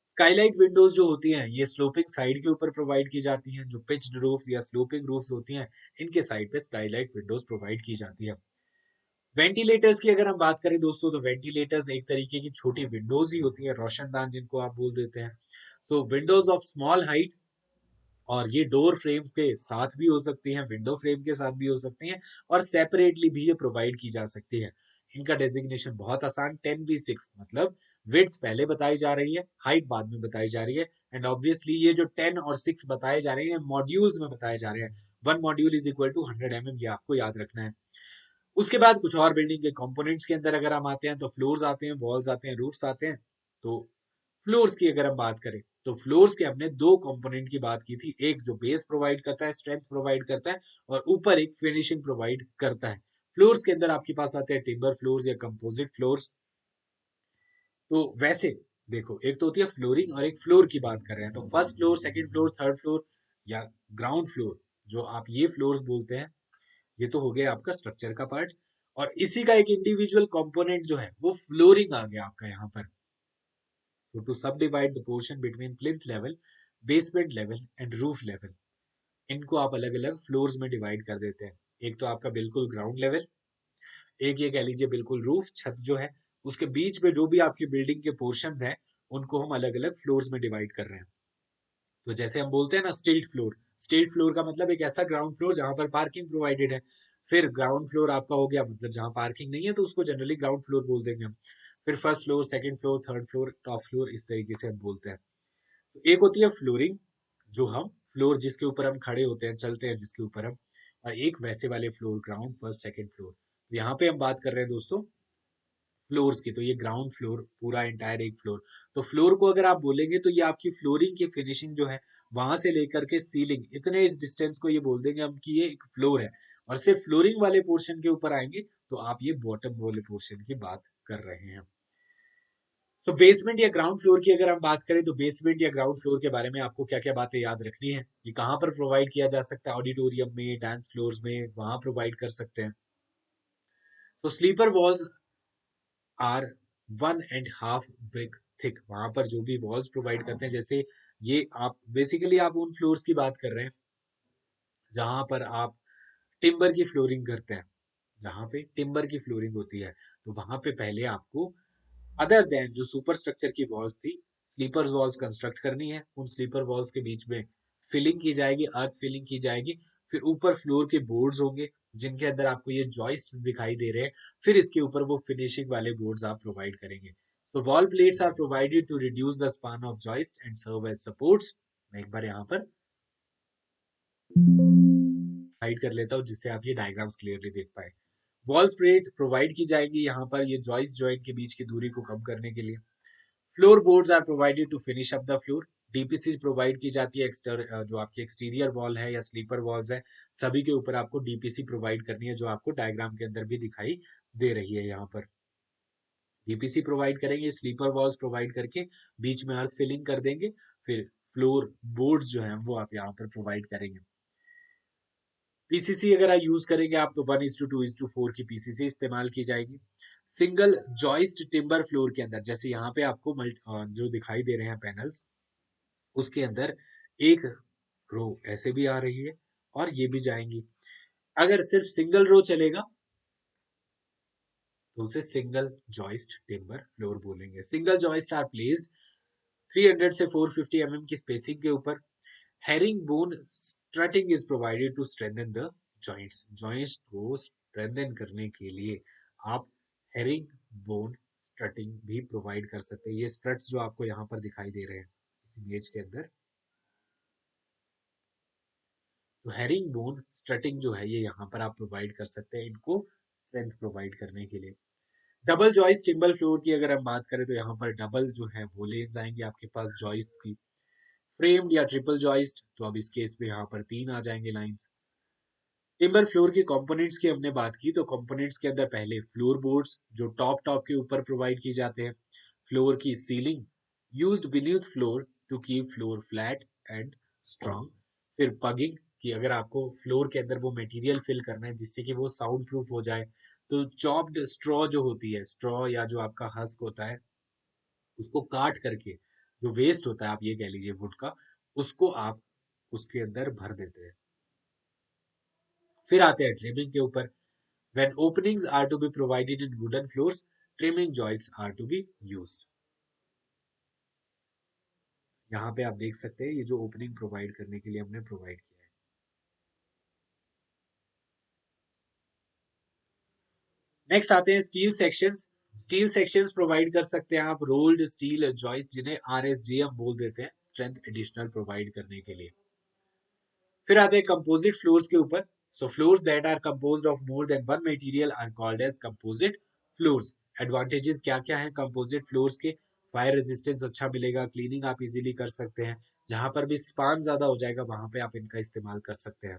Speaker 1: स्काईलाइट विंडोज जो होती हैं ये स्लोपिंग साइड के ऊपर प्रोवाइड की जाती हैं, जो पिच्ड रूफ्स या स्लोपिंग रूफ्स होती हैं इनके साइड पे स्काईलाइट विंडोज प्रोवाइड की जाती है। वेंटिलेटर्स की अगर हम बात करें दोस्तों, तो वेंटिलेटर्स एक तरीके की छोटी विंडोज ही होती है, रोशनदान जिनको आप बोल देते हैं। सो विंडोज ऑफ स्मॉल हाइट, और ये डोर फ्रेम के साथ भी हो सकती हैं, विंडो फ्रेम के साथ भी हो सकती हैं, और सेपरेटली भी ये प्रोवाइड की जा सकती है। इनका डेजिग्नेशन बहुत आसान, 10v6, मतलब विड्थ पहले बताई जा रही है, हाइट बाद में बताई जा रही है। एंड ऑब्वियसली ये जो 10 और 6 बताए जा रहे हैं मॉड्यूल्स में बताए जा रहे हैं, 1 module is equal to 100 mm, ये आपको याद रखना है। उसके बाद कुछ और बिल्डिंग के कंपोनेंट्स के अंदर अगर हम आते हैं तो फ्लोर्स आते हैं, वॉल्स आते हैं, रूफ्स आते हैं। तो फ्लोर्स की अगर हम बात करें तो फ्लोर्स के हमने दो कंपोनेंट की बात की थी, एक जो बेस प्रोवाइड करता है, स्ट्रेंथ प्रोवाइड करता है, और ऊपर एक फिनिशिंग प्रोवाइड करता है। फ्लोर्स के अंदर आपके पास आते हैं टिम्बर फ्लोर्स या कंपोजिट फ्लोर्स। तो वैसे देखो, एक तो होती है फ्लोरिंग और एक फ्लोर की बात कर रहे हैं, तो first floor, second floor, third floor या ग्राउंड फ्लोर, जो आप ये फ्लोर्स बोलते हैं, ये तो हो गया आपका स्ट्रक्चर का पार्ट। और इसी का एक इंडिविजुअल कंपोनेंट जो है वो फ्लोरिंग आ गया आपका यहाँ पर। So to subdivide the portion between plinth level, basement level and roof level, इनको आप अलग अलग फ्लोर्स में डिवाइड कर देते हैं। एक तो आपका बिल्कुल ग्राउंड लेवल, एक ये कह लीजिए बिल्कुल रूफ, छत जो है, उसके बीच में जो भी आपकी बिल्डिंग के पोर्शंस हैं उनको हम अलग अलग फ्लोर्स में डिवाइड कर रहे हैं। तो जैसे हम बोलते हैं ना स्ट्रीट फ्लोर, स्ट्रीट फ्लोर का मतलब एक ऐसा ग्राउंड फ्लोर जहां पर पार्किंग प्रोवाइडेड है। फिर ग्राउंड फ्लोर आपका हो गया मतलब जहां पार्किंग नहीं है, तो उसको जनरली ग्राउंड फ्लोर बोल देंगे हम। फिर first floor, second floor, third floor, top floor, इस तरीके से हम बोलते हैं। तो एक होती है फ्लोरिंग, जो हम फ्लोर जिसके ऊपर हम खड़े होते हैं, चलते हैं जिसके ऊपर हम, और एक वैसे वाले floor, ground, first, second floor. तो यहाँ पे हम बात कर रहे हैं दोस्तों फ्लोर्स की, तो ये ग्राउंड फ्लोर पूरा एंटायर एक फ्लोर। तो फ्लोर को अगर आप बोलेंगे तो ये आपकी फ्लोरिंग की फिनिशिंग जो है वहां से लेकर के सीलिंग, इतने इस डिस्टेंस को ये बोल देंगे हम कि ये एक फ्लोर है। और सिर्फ फ्लोरिंग वाले पोर्शन के ऊपर आएंगे तो आप ये बॉटम वाले पोर्शन की बात कर रहे हैं। सो बेसमेंट या ग्राउंड फ्लोर की अगर हम बात करें तो बेसमेंट या ग्राउंड फ्लोर के बारे में आपको क्या क्या बातें याद रखनी है, ये कहाँ पर प्रोवाइड किया जा सकता है, ऑडिटोरियम में, डांस फ्लोर्स में, वहां प्रोवाइड कर सकते हैं। तो sleeper walls are 1.5 brick thick, वहां पर जो भी वॉल्स प्रोवाइड करते हैं, जैसे ये आप बेसिकली आप उन फ्लोर्स की बात कर रहे हैं जहां पर आप टिम्बर की फ्लोरिंग करते हैं, जहां पे टिम्बर की फ्लोरिंग होती है, तो वहां पे पहले आपको अदर देन जो सुपर स्ट्रक्चर की वॉल्स थी, स्लीपर वॉल्स कंस्ट्रक्ट करनी है। उन स्लीपर वॉल्स के बीच में फिलिंग की जाएगी, अर्थ फिलिंग की जाएगी। फिर ऊपर फ्लोर के बोर्ड्स होंगे जिनके अंदर आपको ये जॉइस्ट दिखाई दे रहे हैं। फिर इसके ऊपर वो फिनिशिंग वाले बोर्ड्स आप प्रोवाइड करेंगे। So wall plates are provided to reduce the span of joist and serve as supports. मैं एक बार यहाँ पर हाइड कर लेता हूँ जिससे आप ये डायग्राम्स क्लियरली देख पाए। वॉल स्प्रेड प्रोवाइड की जाएगी यहाँ पर ये जॉइंट के बीच की दूरी को कम करने के लिए। Floor boards are provided to finish up the floor. DPC provide की जाती है जो आपकी एक्सटीरियर वॉल है या स्लीपर वॉल्स है, सभी के ऊपर आपको डीपीसी प्रोवाइड करनी है, जो आपको डायग्राम के अंदर भी दिखाई दे रही है यहाँ पर। डीपीसी प्रोवाइड करेंगे, स्लीपर वॉल्स प्रोवाइड करके बीच में अर्थ फिलिंग कर देंगे, फिर फ्लोर बोर्ड्स जो हैं वो आप यहाँ पर प्रोवाइड करेंगे। पीसीसी अगर आप यूज करेंगे आप तो 1:2:4 की पीसीसी इस्तेमाल की जाएगी। सिंगल जॉइस्ट टिम्बर फ्लोर के अंदर जैसे यहाँ पे आपको जो दिखाई दे रहे हैं पैनल्स, उसके अंदर एक रो ऐसे भी आ रही है और ये भी जाएंगी। अगर सिर्फ सिंगल रो चलेगा तो उसे सिंगल जॉइस्ट टिम्बर फ्लोर बोलेंगे। सिंगल जॉइस्ट आर प्लेस्ड 300 से 450 की स्पेसिंग के ऊपर। Herring bone strutting is provided to strengthen the joints. Joints को स्ट्रेंथन करने के लिए आप हेरिंग बोन स्ट्रटिंग भी प्रोवाइड कर सकते हैं। ये स्ट्रट्स जो आपको यहाँ पर दिखाई दे रहे हैं इस इमेज के अंदर, तो हेरिंग बोन स्ट्रटिंग जो है ये यहाँ पर आप प्रोवाइड कर सकते हैं इनको स्ट्रेंथ प्रोवाइड करने के लिए। डबल जॉइस्ट टिम्बर फ्लोर की अगर हम बात करें तो यहाँ पर डबल जो है वो लेन्स आएंगे आपके पास जॉइस्ट की। फ्रेम्ड या ट्रिपल जॉइस्ट तो अब इस केस में यहाँ पर 3 आ जाएंगे लाइंस। टिम्बर फ्लोर के कंपोनेंट्स की हमने बात की तो कंपोनेंट्स के अंदर पहले फ्लोर बोर्ड्स जो टॉप के ऊपर प्रोवाइड की जाते हैं। फ्लोर की ceiling used beneath floor to keep floor flat and strong. फिर पगिंग कि अगर आपको फ्लोर के अंदर वो मटेरियल फिल करना है जिससे कि वो साउंड प्रूफ हो जाए, तो चॉप्ड स्ट्रॉ जो होती है, स्ट्रॉ या जो आपका हस्क होता है उसको काट करके जो वेस्ट होता है आप ये कह लीजिए वुड का, उसको आप उसके अंदर भर देते हैं। फिर आते हैं ट्रिमिंग के ऊपर। When openings are to be provided in wooden floors, trimming joists are to be used. यहाँ पे आप देख सकते हैं ये जो ओपनिंग प्रोवाइड करने के लिए हमने प्रोवाइड किया है। नेक्स्ट आते हैं steel sections. Steel sections provide कर सकते हैं आप रोल्ड स्टील जॉइस्ट जिन्हें आरएसजीएम बोल देते हैं, स्ट्रेंथ एडिशनल प्रोवाइड करने के लिए। फिर आते हैं कंपोजिट फ्लोर्स के ऊपर। So floors that are composed of more than one material are called as composite floors. Advantages क्या क्या हैं कंपोजिट फ्लोर्स के? फायर रेजिस्टेंस अच्छा मिलेगा, क्लीनिंग आप इजीली कर सकते हैं, जहां पर भी स्पान ज्यादा हो जाएगा वहां पे आप इनका इस्तेमाल कर सकते हैं।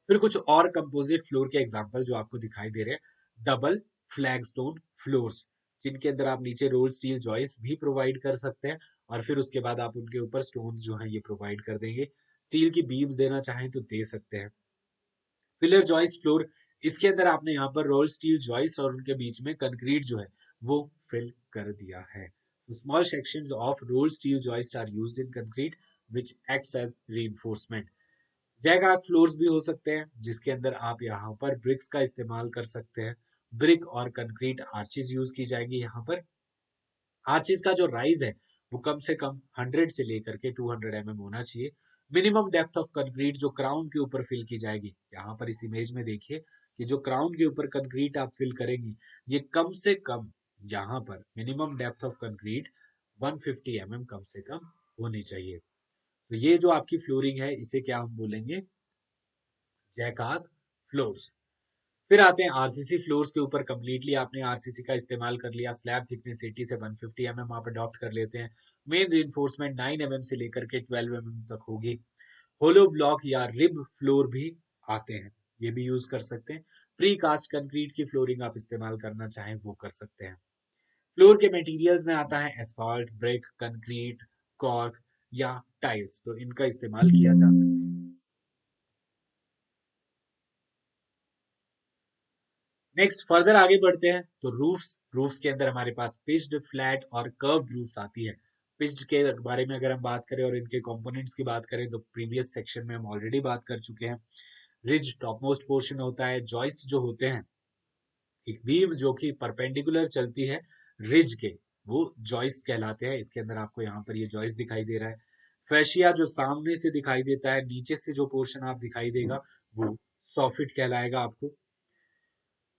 Speaker 1: फिर कुछ और कंपोजिट फ्लोर के एग्जांपल जो आपको दिखाई दे रहे हैं, डबल फ्लैगस्टोन फ्लोर्स जिनके अंदर आप नीचे रोल स्टील जॉइस भी प्रोवाइड कर सकते हैं और फिर उसके बाद आप उनके ऊपर स्टोन्स जो हैं ये प्रोवाइड कर देंगे। स्टील की बीम्स देना चाहें तो दे सकते हैं। फिलर जॉइस फ्लोर, इसके अंदर आपने यहाँ पर रोल स्टील जॉइस और उनके बीच में कंक्रीट जो है वो फिल कर दिया है। Small sections of roll steel joist are used in concrete which acts as reinforcement. Jack arch floors भी हो सकते हैं जिसके अंदर आप यहाँ पर ब्रिक्स का इस्तेमाल कर सकते हैं। ब्रिक और कंक्रीट आर्चेज यूज की जाएंगी यहाँ पर। आर्चेज का जो राइज है वो कम से कम 100 से लेकर के 200 होना चाहिए। मिनिमम डेप्थ ऑफ कंक्रीट जो क्राउन के ऊपर फिल की जाएगी, यहाँ पर इस इमेज में देखिए कि जो क्राउन के ऊपर कंक्रीट आप फिल करेंगी ये कम से कम यहाँ पर मिनिमम डेप्थ ऑफ कंक्रीट 150 कम से कम होनी चाहिए। तो ये जो आपकी फ्लोरिंग है इसे क्या हम बोलेंगे? Jack arch floors. फिर आते हैं आरसीसी फ्लोर्स के ऊपर। कंप्लीटली आपने आरसीसी का इस्तेमाल कर लिया, स्लैब थिकनेस 80 से 150 आप अडॉप्ट कर लेते हैं। मेन रिइंफोर्समेंट 9 से लेकर के 12 तक होगी। होलो ब्लॉक या रिब फ्लोर भी आते हैं, ये भी यूज कर सकते हैं। प्री कास्ट कंक्रीट की फ्लोरिंग आप इस्तेमाल करना चाहें वो कर सकते हैं। फ्लोर के मटेरियल्स में आता है एस्फाल्ट, ब्रिक, कंक्रीट, कॉर्क या टाइल्स, तो इनका इस्तेमाल किया जा सकता है। नेक्स्ट फर्दर आगे बढ़ते हैं तो रूफ्स। रूफ्स के अंदर हमारे पास पिच्ड, फ्लैट और कर्व्ड रूफ्स आती है। पिच्ड के बारे में अगर हम बात करें और इनके कंपोनेंट्स की बात करें तो प्रीवियस सेक्शन में हम ऑलरेडी बात कर चुके हैं। रिज टॉप मोस्ट पोर्शन होता है। जॉइस्ट जो होते हैं, एक बीम जो कि परपेंडिकुलर चलती है रिज के, वो जॉइस्ट कहलाते हैं। इसके अंदर आपको यहाँ पर ये जॉइस्ट दिखाई दे रहा है। फैशिया जो सामने से दिखाई देता है, नीचे से जो पोर्शन आप दिखाई देगा वो सॉफिट कहलाएगा आपको।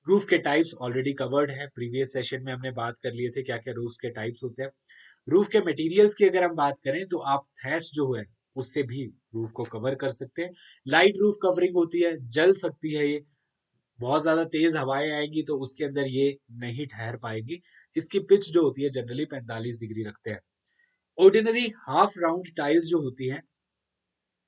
Speaker 1: रूफ के टाइप्स ऑलरेडी कवर्ड है, प्रीवियस सेशन में हमने बात कर लिए थे क्या क्या रूफ के टाइप्स होते हैं। रूफ के मटेरियल्स की अगर हम बात करें तो आप थैच जो है उससे भी रूफ को कवर कर सकते हैं। लाइट रूफ कवरिंग होती है, जल सकती है ये, बहुत ज्यादा तेज हवाएं आएंगी तो उसके अंदर ये नहीं ठहर पाएगी। इसकी पिच जो होती है जनरली 45 डिग्री रखते हैं। ऑर्डिनरी हाफ राउंड टाइल्स जो होती हैं,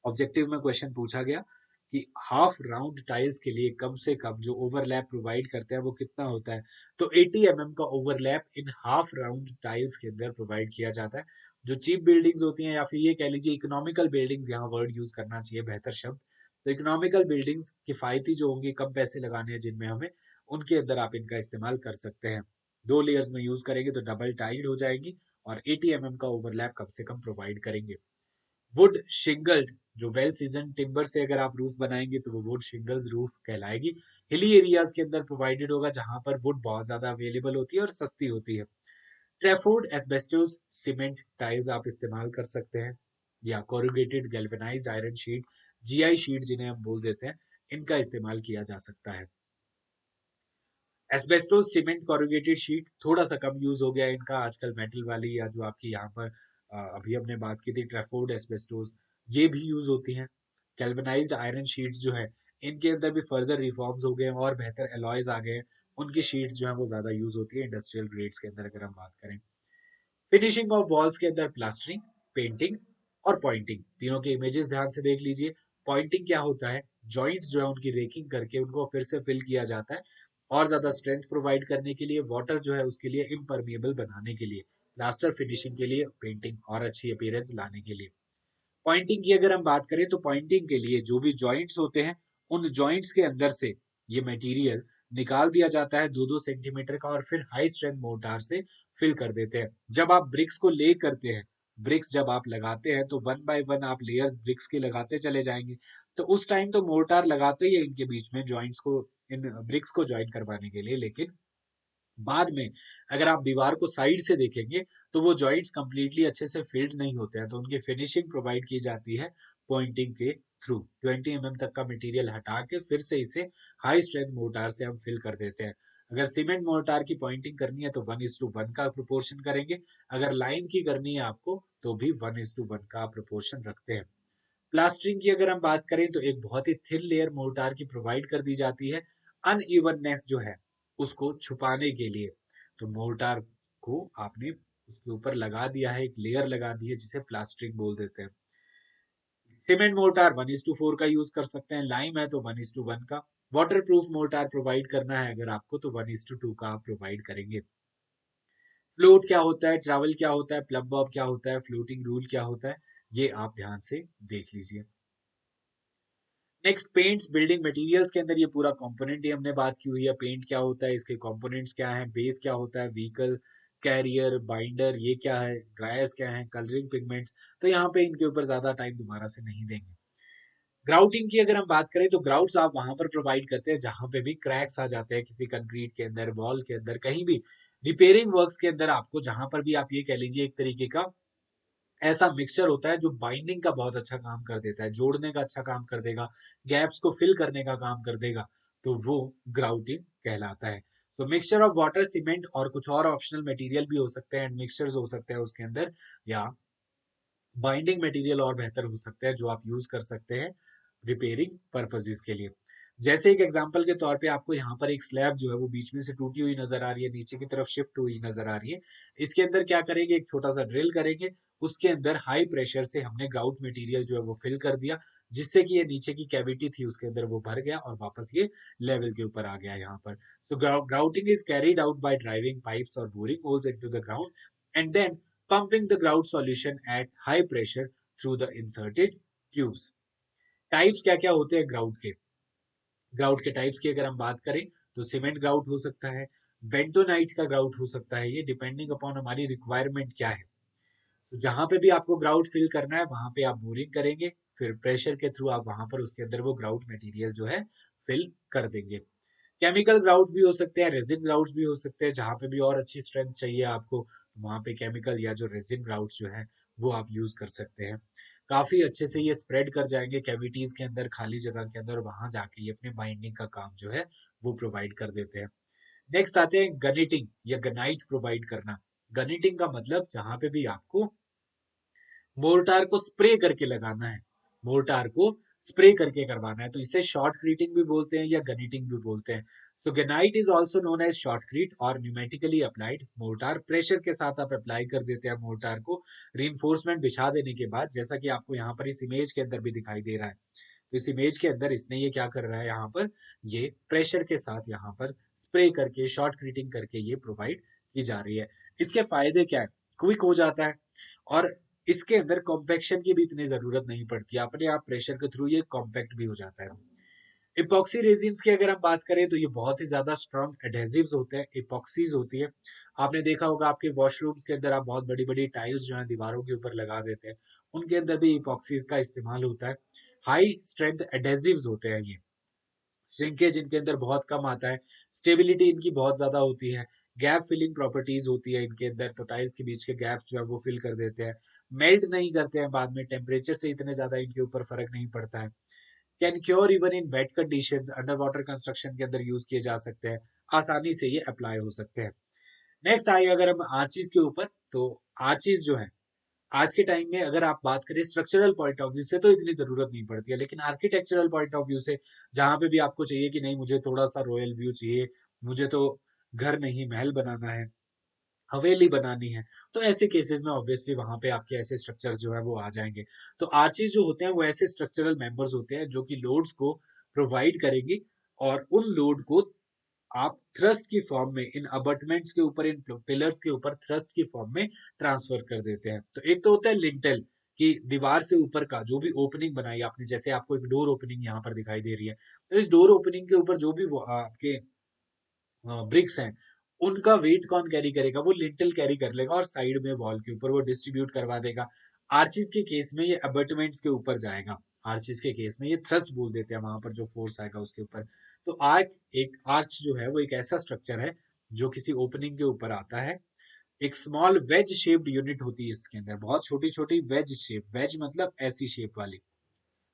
Speaker 1: ऑब्जेक्टिव में क्वेश्चन पूछा गया कि हाफ राउंड टाइल्स के लिए कम से कम जो ओवरलैप प्रोवाइड करते हैं वो कितना होता है, तो 80 का overlap in half round tiles के अंदर प्रोवाइड किया जाता है। जो चीप बिल्डिंग्स होती हैं या फिर ये कह लीजिए इकोनॉमिकल बिल्डिंग्स, यहाँ वर्ड यूज करना चाहिए बेहतर शब्द, तो इकोनॉमिकल बिल्डिंग्स किफायती जो होंगी, कम पैसे लगाने हैं जिनमें हमें, उनके अंदर आप इनका इस्तेमाल कर सकते हैं। 2 लेयर्स में यूज करेंगे तो डबल टाइल्ड हो जाएगी और 80 का ओवरलैप कम से कम प्रोवाइड करेंगे। वुड शिंगल्ड, जो वेल सीजन टिम्बर से अगर आप रूफ बनाएंगे तो वो वुड शिंगल्स रूफ कहलाएगी। हिली एरियाज के अंदर प्रोवाइडेड होगा जहां पर वुड बहुत ज्यादा अवेलेबल होती है और सस्ती होती है। ट्रेफोर्ड एस्बेस्टोस सीमेंट टाइल्स आप इस्तेमाल कर सकते हैं, या corrugated galvanised iron sheet, GI sheet जिन्हें हम बोल देते हैं, इनका इस्तेमाल किया जा सकता है। एस्बेस्टोस सीमेंट कोरुगेटेड शीट थोड़ा सा कम यूज हो गया इनका आजकल, मेटल वाली या जो आपकी यहाँ पर अभी हमने बात की थी ट्रेफोर्ड एस्बेस्टोस, ये भी यूज होती हैं। कैल्वनाइज्ड आयरन शीट्स जो है, इनके अंदर भी फर्दर रिफॉर्म्स हो गए हैं और बेहतर एलॉयज आ गए हैं, उनकी शीट्स जो है वो ज्यादा यूज होती है इंडस्ट्रियल ग्रेड्स के अंदर अगर हम बात करें। फिनिशिंग ऑफ वॉल्स के अंदर प्लास्टरिंग, पेंटिंग और पॉइंटिंग, तीनों के इमेजेस ध्यान से देख लीजिए। पॉइंटिंग क्या होता है, जॉइंट्स जो है उनकी रेकिंग करके उनको फिर से फिल किया जाता है और ज्यादा स्ट्रेंथ प्रोवाइड करने के लिए, वाटर जो है उसके लिए इम्परमिएबल बनाने के लिए, प्लास्टर फिनिशिंग के लिए, पेंटिंग और अच्छी अपीयरेंस लाने के लिए। पॉइंटिंग की अगर हम बात करें तो पॉइंटिंग के लिए जो भी जॉइंट्स होते हैं, उन जॉइंट्स के अंदर से ये मटेरियल निकाल दिया जाता है 2-2 सेंटीमीटर का और फिर हाई स्ट्रेंथ मोर्टार से फिल कर देते हैं। जब आप ब्रिक्स को ले करते हैं, ब्रिक्स जब आप लगाते हैं तो वन बाय वन आप लेयर्स ब्रिक्स के लगाते चले जाएंगे, तो उस टाइम तो मोर्टार लगाते ही है इनके बीच में जॉइंट्स को, इन ब्रिक्स को ज्वाइन करवाने के लिए, लेकिन बाद में अगर आप दीवार को साइड से देखेंगे तो वो जॉइंट्स कंप्लीटली अच्छे से फिल्ड नहीं होते हैं, तो उनकी फिनिशिंग प्रोवाइड की जाती है पॉइंटिंग के थ्रू। 20 तक का मटेरियल हटा के फिर से इसे हाई स्ट्रेंथ मोर्टार से हम फिल कर देते हैं। अगर सीमेंट मोर्टार की पॉइंटिंग करनी है तो 1:1 का प्रोपोर्शन करेंगे, अगर लाइम की करनी है आपको तो भी 1:1 का प्रोपोर्शन रखते हैं। प्लास्टरिंग की अगर हम बात करें तो एक बहुत ही थिन लेयर मोर्टार की प्रोवाइड कर दी जाती है, अनइवननेस जो है उसको छुपाने के लिए। तो मोर्टार को आपने उसके ऊपर लगा दिया है, एक लेयर लगा दी है जिसे प्लास्टरिंग बोल देते हैं। सीमेंट मोर्टार 1:4 का यूज कर सकते हैं, लाइम है तो 1:1 का। वाटर प्रूफ मोर्टार प्रोवाइड करना है अगर आपको तो 1:2 का आप प्रोवाइड करेंगे। फ्लोट क्या होता है, ट्रैवल क्या होता है, प्लग बॉब क्या होता है, फ्लोटिंग रूल क्या होता है, ये आप ध्यान से देख लीजिए। नेक्स्ट पेंट्स, बिल्डिंग मटेरियल्स के अंदर ये पूरा कंपोनेंट ही हमने बात की हुई है। पेंट क्या होता है, इसके कंपोनेंट्स क्या हैं, बेस क्या होता है, व्हीकल, कैरियर, बाइंडर ये क्या है, ड्रायर्स क्या है, कलरिंग पिगमेंट्स, तो यहाँ पे इनके ऊपर ज्यादा टाइम दोबारा से नहीं देंगे। ग्राउटिंग की अगर हम बात करें तो ग्राउट्स आप वहां पर प्रोवाइड करते हैं जहां पे भी क्रैक्स आ जाते हैं किसी कंक्रीट के अंदर, वॉल के अंदर, कहीं भी रिपेयरिंग वर्क्स के अंदर आपको जहां पर भी आप ये कह लीजिए एक तरीके का ऐसा मिक्सचर होता है जो बाइंडिंग का बहुत अच्छा काम कर देता है, जोड़ने का अच्छा काम कर देगा, गैप्स को फिल करने का काम कर देगा, तो वो ग्राउटिंग कहलाता है। सो मिक्सचर ऑफ वाटर, सीमेंट और कुछ और ऑप्शनल मटेरियल भी हो सकते हैं, मिक्सचर्स हो सकते हैं उसके अंदर, या बाइंडिंग मटेरियल और बेहतर हो सकता है जो आप यूज कर सकते हैं रिपेयरिंग पर्पजेस के लिए। जैसे एक एग्जांपल के तौर पे आपको यहाँ पर एक स्लैब जो है वो बीच में से टूटी हुई नजर आ रही है, नीचे की तरफ शिफ्ट हुई नजर आ रही है। इसके अंदर क्या करेंगे, एक छोटा सा ड्रिल करेंगे, उसके अंदर हाई प्रेशर से हमने ग्राउट मटेरियल जो है वो फिल कर दिया, जिससे कि ये नीचे की कैविटी थी उसके अंदर वो भर गया और वापस ये लेवल के ऊपर आ गया यहाँ पर। So grouting is carried out by driving pipes और boring holes into the ground and then pumping the grout solution at high pressure through the inserted tubes. Types क्या क्या होते हैं ग्राउट के, ग्राउट के टाइप्स की अगर हम बात करें तो सीमेंट ग्राउट हो सकता है, बेंटोनाइट का ग्राउट हो सकता है, ये डिपेंडिंग अपॉन हमारी रिक्वायरमेंट क्या है। तो जहां पे भी आपको ग्राउट फिल करना है वहां पे आप बोरिंग करेंगे, फिर प्रेशर के थ्रू आप वहां पर उसके अंदर वो ग्राउट मटेरियल जो है फिल कर देंगे। केमिकल ग्राउट्स भी हो सकते हैं, रेजिन ग्राउट्स भी हो सकते हैं, जहां पे भी और अच्छी स्ट्रेंथ चाहिए आपको तो वहां पे केमिकल या जो रेजिन ग्राउट्स जो है वो आप यूज कर सकते हैं। काफी अच्छे से ये स्प्रेड कर जाएंगे कैविटीज के अंदर, खाली जगह के अंदर, वहां जाके ये अपने बाइंडिंग का काम जो है वो प्रोवाइड कर देते हैं। नेक्स्ट आते हैं गनिटिंग या गनाइट प्रोवाइड करना। गनिटिंग का मतलब जहां पे भी आपको मोर्टार को स्प्रे करके लगाना है, मोर्टार को स्प्रे करके करवाना है, तो इसे शॉर्टक्रीटिंग भी बोलते हैं या गनीटिंग भी बोलते हैं। So granite is also known as shotcrete और न्यूमेटिकली अप्लाइड मोर्टार। प्रेशर के साथ आप अप्लाई कर देते हैं मोर्टार को रीइंफोर्समेंट बिछा देने के बाद, जैसा कि आपको यहाँ पर इस इमेज के अंदर भी दिखाई दे रहा है। तो इस इमेज के अंदर इसने ये क्या कर रहा है, यहाँ पर ये प्रेशर के साथ यहाँ पर स्प्रे करके शॉर्टक्रीटिंग करके ये प्रोवाइड की जा रही है। इसके फायदे क्या है, क्विक हो जाता है और इसके अंदर कॉम्पैक्शन की भी इतनी जरूरत नहीं पड़ती, अपने आप प्रेशर के थ्रू ये कॉम्पैक्ट भी हो जाता है। इपॉक्सी रेजिन्स की अगर हम बात करें तो ये बहुत ही ज्यादा स्ट्रॉन्ग एडेसिव्स होते हैं, इपॉक्सीज होती है। आपने देखा होगा आपके वॉशरूम्स के अंदर आप बहुत बड़ी बड़ी टाइल्स जो है दीवारों के ऊपर लगा देते हैं, उनके अंदर भी इपॉक्सीज का इस्तेमाल होता है। हाई स्ट्रेंथ एडेसिव्स होते हैं ये, श्रिंकेज इनके अंदर बहुत कम आता है, स्टेबिलिटी इनकी बहुत ज्यादा होती है, गैप फिलिंग प्रॉपर्टीज होती है इनके अंदर, तो टाइल्स के बीच के गैप्स जो है वो फिल कर देते हैं, मेल्ट नहीं करते हैं बाद में, टेम्परेचर से इतने ज्यादा इनके ऊपर फर्क नहीं पड़ता है। Can cure even in wet conditions, under water construction के अंदर यूज किए जा सकते हैं, आसानी से ये अप्लाई हो सकते हैं। नेक्स्ट आइए अगर हम आर्चिस के ऊपर, तो आर्चिस जो है आज के टाइम में अगर आप बात करें स्ट्रक्चरल पॉइंट ऑफ व्यू से तो इतनी जरूरत नहीं पड़ती है, लेकिन आर्किटेक्चरल पॉइंट ऑफ व्यू से जहां पे भी आपको चाहिए कि नहीं मुझे थोड़ा सा रॉयल व्यू चाहिए, मुझे तो घर नहीं महल बनाना है, हवेली बनानी है, तो ऐसे केसेस में ऑब्वियसली वहां पे आपके ऐसे स्ट्रक्चर जो है वो आ जाएंगे। तो आर्चीज जो होते हैं वो ऐसे स्ट्रक्चरल मेंबर्स होते हैं जो कि लोड्स को प्रोवाइड करेंगे और उन लोड को आप थ्रस्ट की फॉर्म में इन अबटमेंट्स के ऊपर, इन पिलर्स के ऊपर थ्रस्ट की फॉर्म में ट्रांसफर कर देते हैं। तो एक तो होता है लिंटेल, कि दीवार से ऊपर का जो भी ओपनिंग बनाई आपने, जैसे आपको एक डोर ओपनिंग यहाँ पर दिखाई दे रही है, तो इस डोर ओपनिंग के ऊपर जो भी वो आपके ब्रिक्स हैं, उनका वेट कौन कैरी करेगा, वो लिंटल कैरी कर लेगा और साइड में वॉल के ऊपर वो डिस्ट्रीब्यूट करवा देगा। आर्चिस के केस में ये अबटमेंट्स के ऊपर जाएगा, आर्चिस के केस में ये थ्रस्ट बोल देते हैं, वहां पर जो फोर्स आएगा उसके ऊपर। तो आर्च, एक आर्च जो है वो एक ऐसा स्ट्रक्चर है जो किसी ओपनिंग के ऊपर आता है। एक स्मॉल वेज शेप्ड यूनिट होती है इसके अंदर, बहुत छोटी छोटी वेज शेप, वेज मतलब ऐसी शेप वाली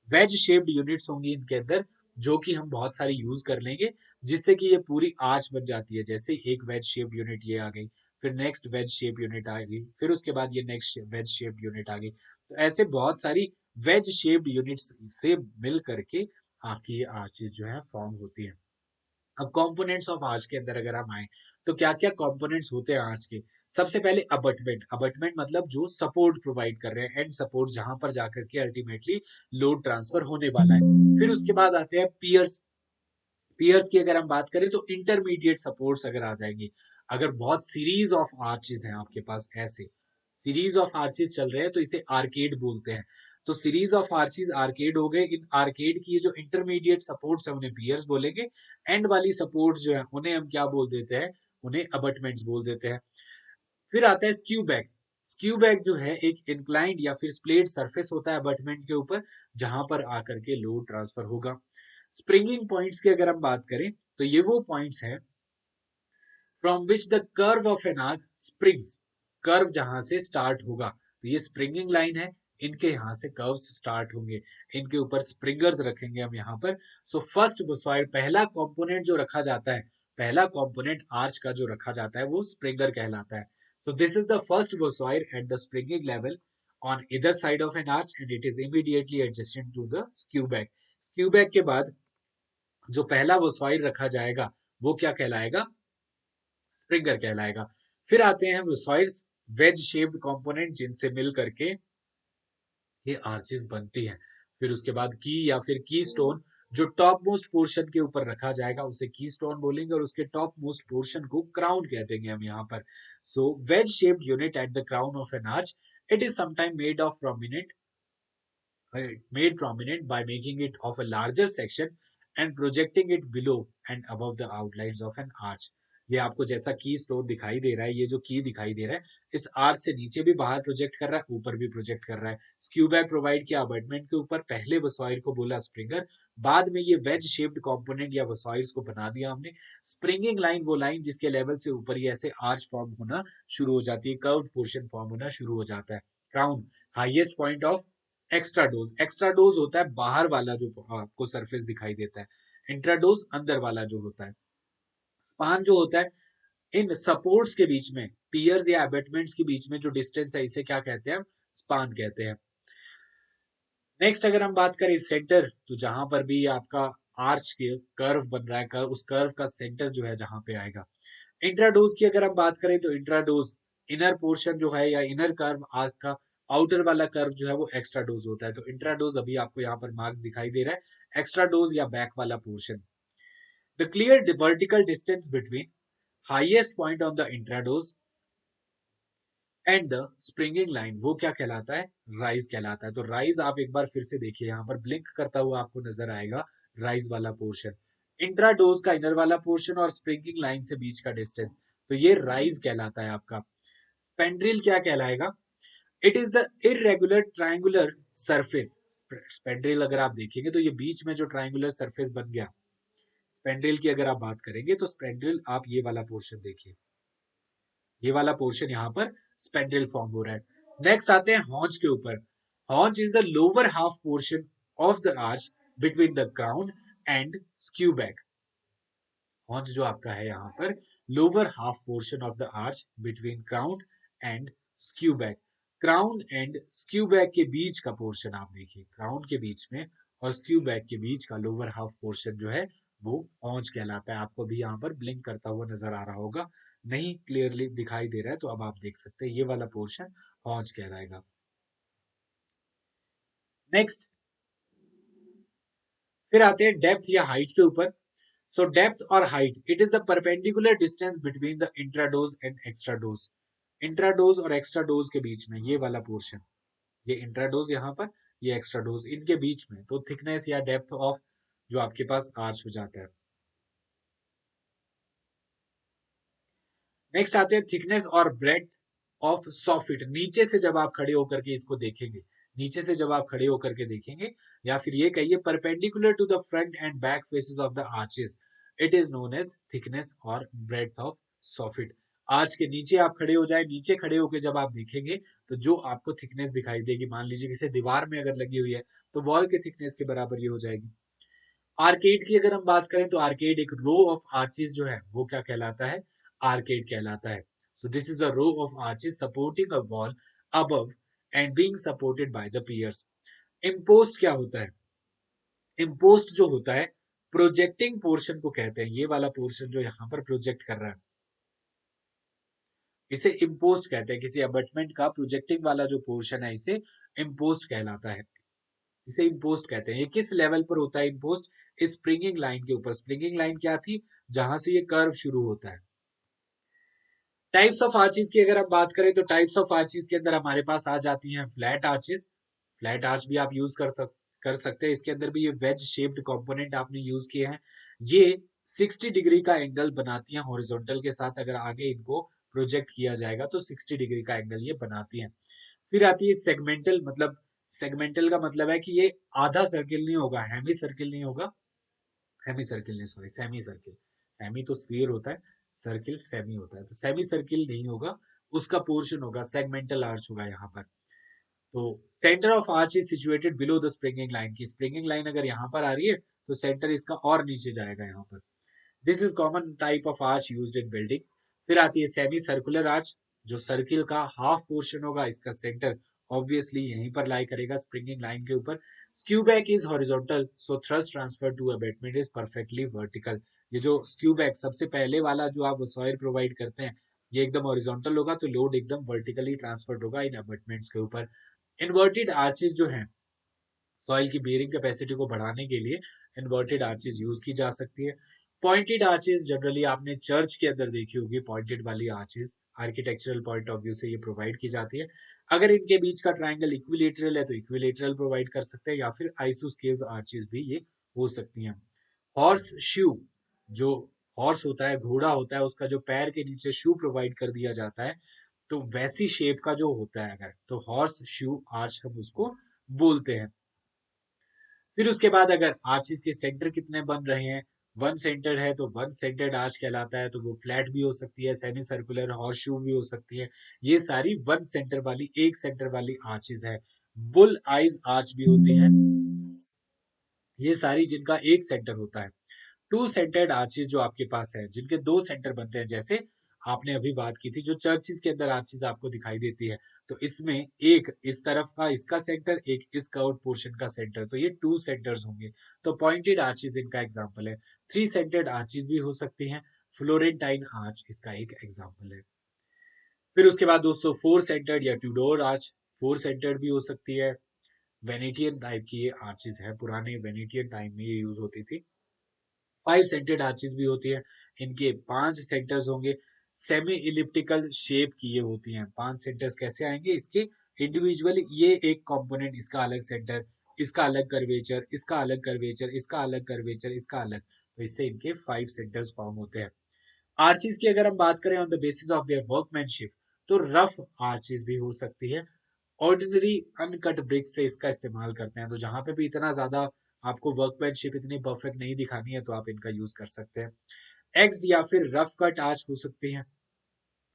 Speaker 1: वेज शेप्ड यूनिट्स होंगी इनके अंदर, जो कि हम बहुत सारी यूज कर लेंगे, जिससे कि ये पूरी आर्च बन जाती है। जैसे एक वेज शेप्ड यूनिट ये आ गई, फिर नेक्स्ट वेज शेप यूनिट आ गई, फिर उसके बाद ये नेक्स्ट वेज शेप्ड यूनिट आ गई, तो ऐसे बहुत सारी वेज शेप्ड यूनिट्स से मिल करके आपकी ये आर्चेस जो है फॉर्म होती है। अब कंपोनेंट्स ऑफ आर्च के अंदर अगर हम आए, तो क्या क्या कंपोनेंट्स होते हैं आर्च के। सबसे पहले अबटमेंट, अबटमेंट मतलब जो सपोर्ट प्रोवाइड कर रहे हैं, एंड सपोर्ट जहां पर जाकर के अल्टीमेटली लोड ट्रांसफर होने वाला है। फिर उसके बाद आते हैं पियर्स, पियर्स की अगर हम बात करें तो इंटरमीडिएट सपोर्ट्स अगर आ जाएंगे, अगर बहुत सीरीज ऑफ आर्चेस हैं आपके पास, ऐसे सीरीज ऑफ आर्चेस चल रहे हैं तो इसे आर्केड बोलते हैं। तो सीरीज ऑफ आर्चेस आर्केड हो गए, इन आर्केड की जो इंटरमीडिएट सपोर्ट्स है उन्हें पियर्स बोलेंगे, एंड वाली सपोर्ट जो है उन्हें हम क्या बोल देते हैं, उन्हें अबटमेंट्स बोल देते हैं। फिर आता है स्क्यू बैक, स्क्यू बैक जो है एक इंक्लाइंड या फिर स्प्लेट सरफेस होता है अबटमेंट के ऊपर, जहां पर आकर के लोड ट्रांसफर होगा। स्प्रिंगिंग पॉइंट्स की अगर हम बात करें, तो ये वो पॉइंट्स हैं from which the curve of an arc springs, curve जहां से स्टार्ट होगा, तो ये स्प्रिंगिंग लाइन है, इनके यहाँ से कर्व्स स्टार्ट होंगे, इनके ऊपर स्प्रिंगर्स रखेंगे हम यहाँ पर। सो फर्स्ट बोसॉइड, पहला कंपोनेंट जो रखा जाता है, पहला कंपोनेंट आर्च का जो रखा जाता है वो स्प्रिंगर कहलाता है। So this is the first बोसॉइड at the springing level on इधर side of an arch and it is immediately adjacent to the skew back. Skew back के बाद जो पहला वसॉइड रखा जाएगा वो क्या कहलाएगा, स्प्रिंगर कहलाएगा। फिर आते हैं वसॉइड्स, वेज शेप्ड कंपोनेंट जिनसे मिल करके ये आर्चेस बनती हैं। फिर उसके बाद की या फिर की स्टोन, जो टॉप मोस्ट पोर्शन के ऊपर रखा जाएगा उसे की स्टोन बोलेंगे, और उसके टॉप मोस्ट पोर्शन को क्राउन कह देंगे हम यहाँ पर। So wedge shaped unit at the crown of an arch, it is sometime made prominent by making it of a larger section and projecting it below and above the outlines of an arch। ये आपको जैसा की stone दिखाई दे रहा है, ये जो की दिखाई दे रहा है, इस आर्च से नीचे भी बाहर प्रोजेक्ट कर रहा है, ऊपर भी प्रोजेक्ट कर रहा है। स्क्यूबैक प्रोवाइड किया अबटमेंट के ऊपर, पहले वसॉइड को बोला स्प्रिंगर, बाद में ये वेज शेप्ड कंपोनेंट या वसॉइड्स को बना दिया हमने। स्प्रिंगिंग लाइन वो लाइन जिसके लेवल से ऊपर ही ऐसे आर्च फॉर्म होना शुरू हो जाती है, कर्व्ड पोर्शन फॉर्म होना शुरू हो जाता है। क्राउन, हाईएस्ट पॉइंट ऑफ एक्स्ट्राडोज, एक्स्ट्राडोज होता है बाहर वाला जो आपको सरफेस दिखाई देता है, इंट्राडोज अंदर वाला जो होता है। स्पान जो होता है इन सपोर्ट्स के बीच में, पियर्स या अबेटमेंट्स के बीच में जो डिस्टेंस है, इसे क्या कहते हैं, स्पान कहते हैं। नेक्स्ट अगर हम बात करें सेंटर, तो जहां पर भी आपका आर्च के कर्व बन रहा है, उस कर्व का सेंटर जो है जहां पे आएगा। इंट्राडोज की अगर हम बात करें तो इंट्राडोज इनर पोर्शन जो है या इनर कर्व आर्क का, आउटर वाला कर्व जो है वो एक्स्ट्रा डोज होता है। तो इंट्राडोज अभी आपको यहाँ पर मार्क दिखाई दे रहा है, एक्स्ट्रा डोज या बैक वाला portion. The clear vertical distance between highest point on the intrados and the springing line, वो क्या कहलाता है, राइज कहलाता है। तो राइज आप एक बार फिर से देखिए, यहाँ पर ब्लिंक करता हुआ आपको नजर आएगा राइज वाला पोर्शन, इंट्राडोज का इनर वाला पोर्शन और स्प्रिंगिंग लाइन से बीच का डिस्टेंस, तो ये राइज कहलाता है आपका। स्पेंड्रिल क्या कहलाएगा, it is the irregular triangular surface. Spandrel अगर आप देखेंगे तो ये बीच में जो ट्रायंगुलर सरफेस बन गया, स्पेंड्रिल की अगर आप बात करेंगे तो स्पेंड्रिल आप ये वाला पोर्शन देखिए, ये वाला पोर्शन यहाँ पर स्पेंड्रिल फॉर्म हो रहा है। नेक्स्ट आते हैं हॉन्च के ऊपर। Haunch is the lower half portion of the arch between the crown and skew back. Haunch जो आपका है यहाँ पर lower half portion of the arch between crown and skew back. Crown and skew back के बीच का portion आप देखिए, क्राउन के बीच में और स्क्यू बैक के बीच का लोअर हाफ पोर्शन जो है वो हॉन्च कहलाता है। आपको भी यहाँ पर ब्लिंक करता हुआ नजर आ रहा होगा, नहीं क्लियरली दिखाई दे रहा है तो अब आप देख सकते हैं, ये वाला पोर्शन हॉन्च कहलाएगा। नेक्स्ट फिर आते हैं डेप्थ या हाइट के ऊपर। सो डेप्थ और height, it is the perpendicular distance between the intrados and extrados. Intrados और एक्स्ट्राडोज के बीच में ये वाला पोर्शन, ये इंट्राडोज यहाँ पर, ये एक्स्ट्राडोज, इनके बीच में तो थिकनेस या डेप्थ ऑफ जो आपके पास आर्च हो जाता है। नेक्स्ट आते हैं थिकनेस और ब्रेड्थ ऑफ सॉफिट। नीचे से जब आप खड़े होकर के इसको देखेंगे, नीचे से जब आप खड़े होकर के देखेंगे, या फिर ये कहिए perpendicular to the front and back faces of the arches, it is known as thickness और ब्रेड्थ ऑफ सॉफिट। आर्च के नीचे आप खड़े हो जाए, नीचे खड़े होकर जब आप देखेंगे तो जो आपको थिकनेस दिखाई देगी, मान लीजिए किसी दीवार में अगर लगी हुई है तो वॉल के थिकनेस के बराबर ये हो जाएगी। आर्केड की अगर हम बात करें तो आर्केड एक रो ऑफ आर्चेस जो है वो क्या कहलाता है, आर्केड कहलाता है। So this is a row of arches supporting a wall above and being supported by the piers. Impost क्या होता है, इम्पोस्ट जो होता है प्रोजेक्टिंग पोर्शन को कहते हैं। ये वाला पोर्शन जो यहाँ पर प्रोजेक्ट कर रहा है इसे इम्पोस्ट कहते हैं। किसी अबटमेंट का प्रोजेक्टिंग वाला जो पोर्शन है इसे इम्पोस्ट कहलाता है, इसे इम्पोस्ट कहते हैं। ये किस लेवल पर होता है इम्पोस्ट, स्प्रिंगिंग लाइन के ऊपर। स्प्रिंगिंग लाइन क्या थी, जहां से ये कर्व शुरू होता है। टाइप्स ऑफ आर्चेस की अगर हम बात करें तो टाइप्स ऑफ आर्चेस के अंदर हमारे पास आ जाती हैं फ्लैट आर्चेस। फ्लैट आर्च भी आप यूज कर सकते हैं। इसके अंदर भी ये वेज शेप्ड कंपोनेंट आपने यूज किए हैं। ये 60 डिग्री का एंगल बनाती हैं हॉरिजॉन्टल के साथ। अगर आगे इनको प्रोजेक्ट किया जाएगा तो 60 डिग्री का एंगल ये बनाती हैं। फिर आती है सेगमेंटल, मतलब सेगमेंटल का मतलब है कि ये आधा सर्किल नहीं होगा, हेमी सर्किल नहीं होगा, हेमी सर्किल नहीं, सॉरी सेमी सर्किल। हेमी तो स्फीयर होता है, सर्किल सेमी होता है, तो सेमी सर्किल नहीं होगा, उसका पोर्शन होगा, सेगमेंटल आर्च होगा यहाँ पर। तो centre of arch is situated below the springing line की। स्प्रिंगिंग लाइन अगर यहाँ पर आ रही है तो सेंटर इसका और नीचे जाएगा यहाँ पर। This is common type of arch used in buildings. फिर आती है सेमी सर्कुलर आर्च, जो सर्किल का हाफ पोर्शन होगा, इसका सेंटर ऑब्वियसली यहीं पर लाई करेगा स्प्रिंगिंग लाइन के ऊपर। Skew back is horizontal, so thrust transfer to abutment is perfectly vertical. ये जो स्क्यू बैक सबसे पहले वाला जो आप सॉइल प्रोवाइड करते हैं, ये एकदम हॉरिजॉन्टल होगा तो लोड एकदम वर्टिकली ट्रांसफर्ड होगा इन अबैटमेंट्स के ऊपर। इन्वर्टेड आर्चेस जो हैं, सॉइल की बेयरिंग कैपेसिटी को बढ़ाने के लिए इन्वर्टेड आर्चेस यूज की जा सकती है। पॉइंटेड आर्चेस जनरली आपने चर्च के अंदर देखी होगी, पॉइंटेड वाली arches architectural point of view से ये प्रोवाइड की जाती है। अगर इनके बीच का ट्राइंगल इक्विलेटरल है तो इक्विलेटरल प्रोवाइड कर सकते हैं, या फिर आइसोस्केल्स आर्चेस भी ये हो सकती हैं। हॉर्स शू, जो हॉर्स होता है, घोड़ा होता है, उसका जो पैर के नीचे शू प्रोवाइड कर दिया जाता है, तो वैसी शेप का जो होता है अगर, तो हॉर्स शू आर्च हम उसको बोलते हैं। फिर उसके बाद अगर आर्चिस के सेंटर कितने बन रहे हैं, वन सेंटर है तो वन सेंटर्ड आर्च कहलाता है। तो वो फ्लैट भी हो सकती है, सेमी सर्कुलर, हॉर्सशू भी हो सकती है। ये सारी वन सेंटर वाली, एक सेंटर वाली आर्चिस है। बुल आइज आर्च भी होती है, ये सारी जिनका एक सेंटर होता है। टू सेंटर्ड आर्चिस जो आपके पास है, जिनके दो सेंटर बनते हैं, जैसे आपने अभी बात की थी, जो चर्चिज के अंदर आर्चीज आपको दिखाई देती है, तो इसमें एक इस तरफ का इसका सेंटर, एक इस कर्व्ड पोर्शन का सेंटर, तो ये टू सेंटर्स होंगे। तो पॉइंटेड आर्चीज इनका एग्जांपल है। थ्री सेंटर्ड आर्चीज भी हो सकती हैं। फ्लोरेंटाइन आर्च इसका एक एग्जांपल है। फिर उसके बाद दोस्तों फोर सेंटर्ड या ट्यूडोर आर्च, फोर सेंटर्ड भी हो सकती है। वेनेटियन टाइप की ये आर्चेज है, पुराने वेनेटियन टाइम में ये यूज होती थी। फाइव सेंटेड आर्चेज भी होती है, इनके पांच सेंटर्स होंगे। सेमी इलिप्टिकल शेप की ये होती हैं। पांच सेंटर्स कैसे आएंगे इसके, इंडिविजुअली ये एक कंपोनेंट, इसका अलग सेंटर, इसका अलग कर्वेचर, इसका अलग कर्वेचर, इसका अलग कर्वेचर, इसका अलग, तो इससे इनके फाइव सेंटर्स फॉर्म होते हैं। आर्चीज की अगर हम बात करें on the basis of their workmanship, तो रफ आर्चीज भी हो सकती है। ऑर्डिनरी अनकट ब्रिक्स से इसका इस्तेमाल करते हैं, तो जहां पे भी इतना ज्यादा आपको वर्कमैनशिप इतनी परफेक्ट नहीं दिखानी है, तो आप इनका यूज कर सकते हैं। एक्स्ड या फिर रफ कट आर्च हो सकती है।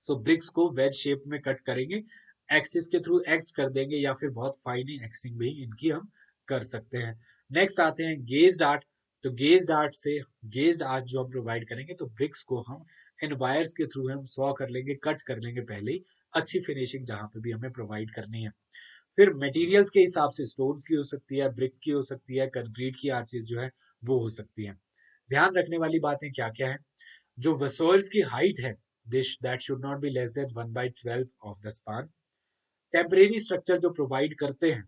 Speaker 1: सो ब्रिक्स को वेज शेप में कट करेंगे, एक्सिस के थ्रू एक्स कर देंगे, या फिर बहुत फाइनिंग एक्सिंग भी इनकी हम कर सकते हैं। नेक्स्ट आते हैं गेज्ड आर्ट। तो गेज्ड आर्ट से, गेज्ड आर्ट जो हम प्रोवाइड करेंगे, तो ब्रिक्स को हम इन वायर्स के थ्रू हम सॉ कर लेंगे, कट कर लेंगे पहले ही, अच्छी फिनिशिंग जहां पे भी हमें प्रोवाइड करनी है। फिर मटेरियल्स के हिसाब से स्टोन्स की हो सकती है, ब्रिक्स की हो सकती है, कंक्रीट की आर्चेज जो है वो हो सकती है। ध्यान रखने वाली बातें क्या क्या है, जो वसोल्स की हाइट है, this that should not be less than 1/12 of the span. Temporary structure जो प्रोवाइड करते हैं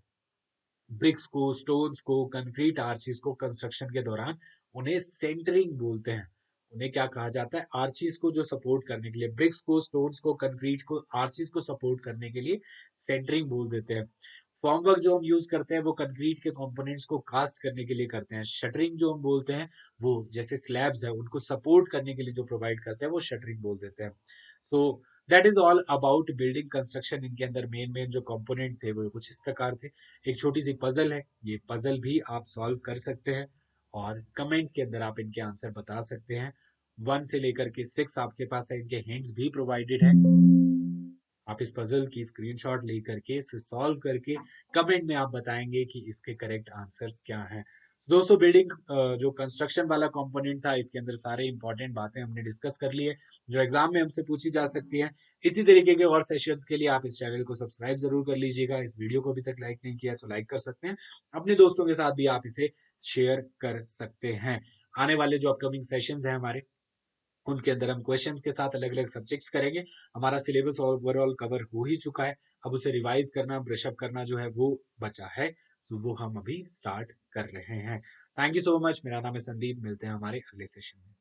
Speaker 1: ब्रिक्स को, स्टोन्स को, कंक्रीट आर्चीज को कंस्ट्रक्शन के दौरान, उन्हें सेंटरिंग बोलते हैं। उन्हें क्या कहा जाता है, आर्चीज को जो सपोर्ट करने के लिए, ब्रिक्स को, स्टोन्स को, कंक्रीट को, आर्चीज को सपोर्ट करने के लिए सेंटरिंग बोल देते हैं। फॉर्मवर्क जो हम यूज करते हैं वो कंक्रीट के कंपोनेंट्स को कास्ट करने के लिए करते हैं। शटरिंग जो हम बोलते हैं, वो जैसे स्लैब्स है उनको सपोर्ट करने के लिए जो प्रोवाइड करते हैं वो शटरिंग बोल देते हैं। So that is all about building construction. इनके अंदर मेन मेन जो कंपोनेंट थे वो कुछ इस प्रकार थे। एक छोटी सी पजल है, ये पजल भी आप सॉल्व कर सकते हैं, और कमेंट के अंदर आप इनके आंसर बता सकते हैं। 1 से लेकर के 6 आपके पास है, इनके हिंट्स भी प्रोवाइडेड है। आप इस पजल की स्क्रीनशॉट लेकर के इसे सॉल्व करके कमेंट में आप बताएंगे कि इसके करेक्ट आंसर्स क्या हैं। दोस्तों बिल्डिंग जो कंस्ट्रक्शन वाला कंपोनेंट था, इसके अंदर सारे इंपॉर्टेंट बातें हमने डिस्कस कर ली है, जो एग्जाम में हमसे पूछी जा सकती है। इसी तरीके के और सेशंस के लिए आप इस चैनल को सब्सक्राइब जरूर कर लीजिएगा। इस वीडियो को अभी तक लाइक नहीं किया तो लाइक कर सकते हैं, अपने दोस्तों के साथ भी आप इसे शेयर कर सकते हैं। आने वाले जो अपकमिंग सेशंस हैं हमारे, उनके अंदर हम क्वेश्चंस के साथ अलग अलग सब्जेक्ट्स करेंगे। हमारा सिलेबस ओवरऑल कवर हो ही चुका है, अब उसे रिवाइज करना, ब्रशअप करना जो है वो बचा है, तो वो हम अभी स्टार्ट कर रहे हैं। Thank you so much. मेरा नाम है संदीप, मिलते हैं हमारे अगले सेशन में।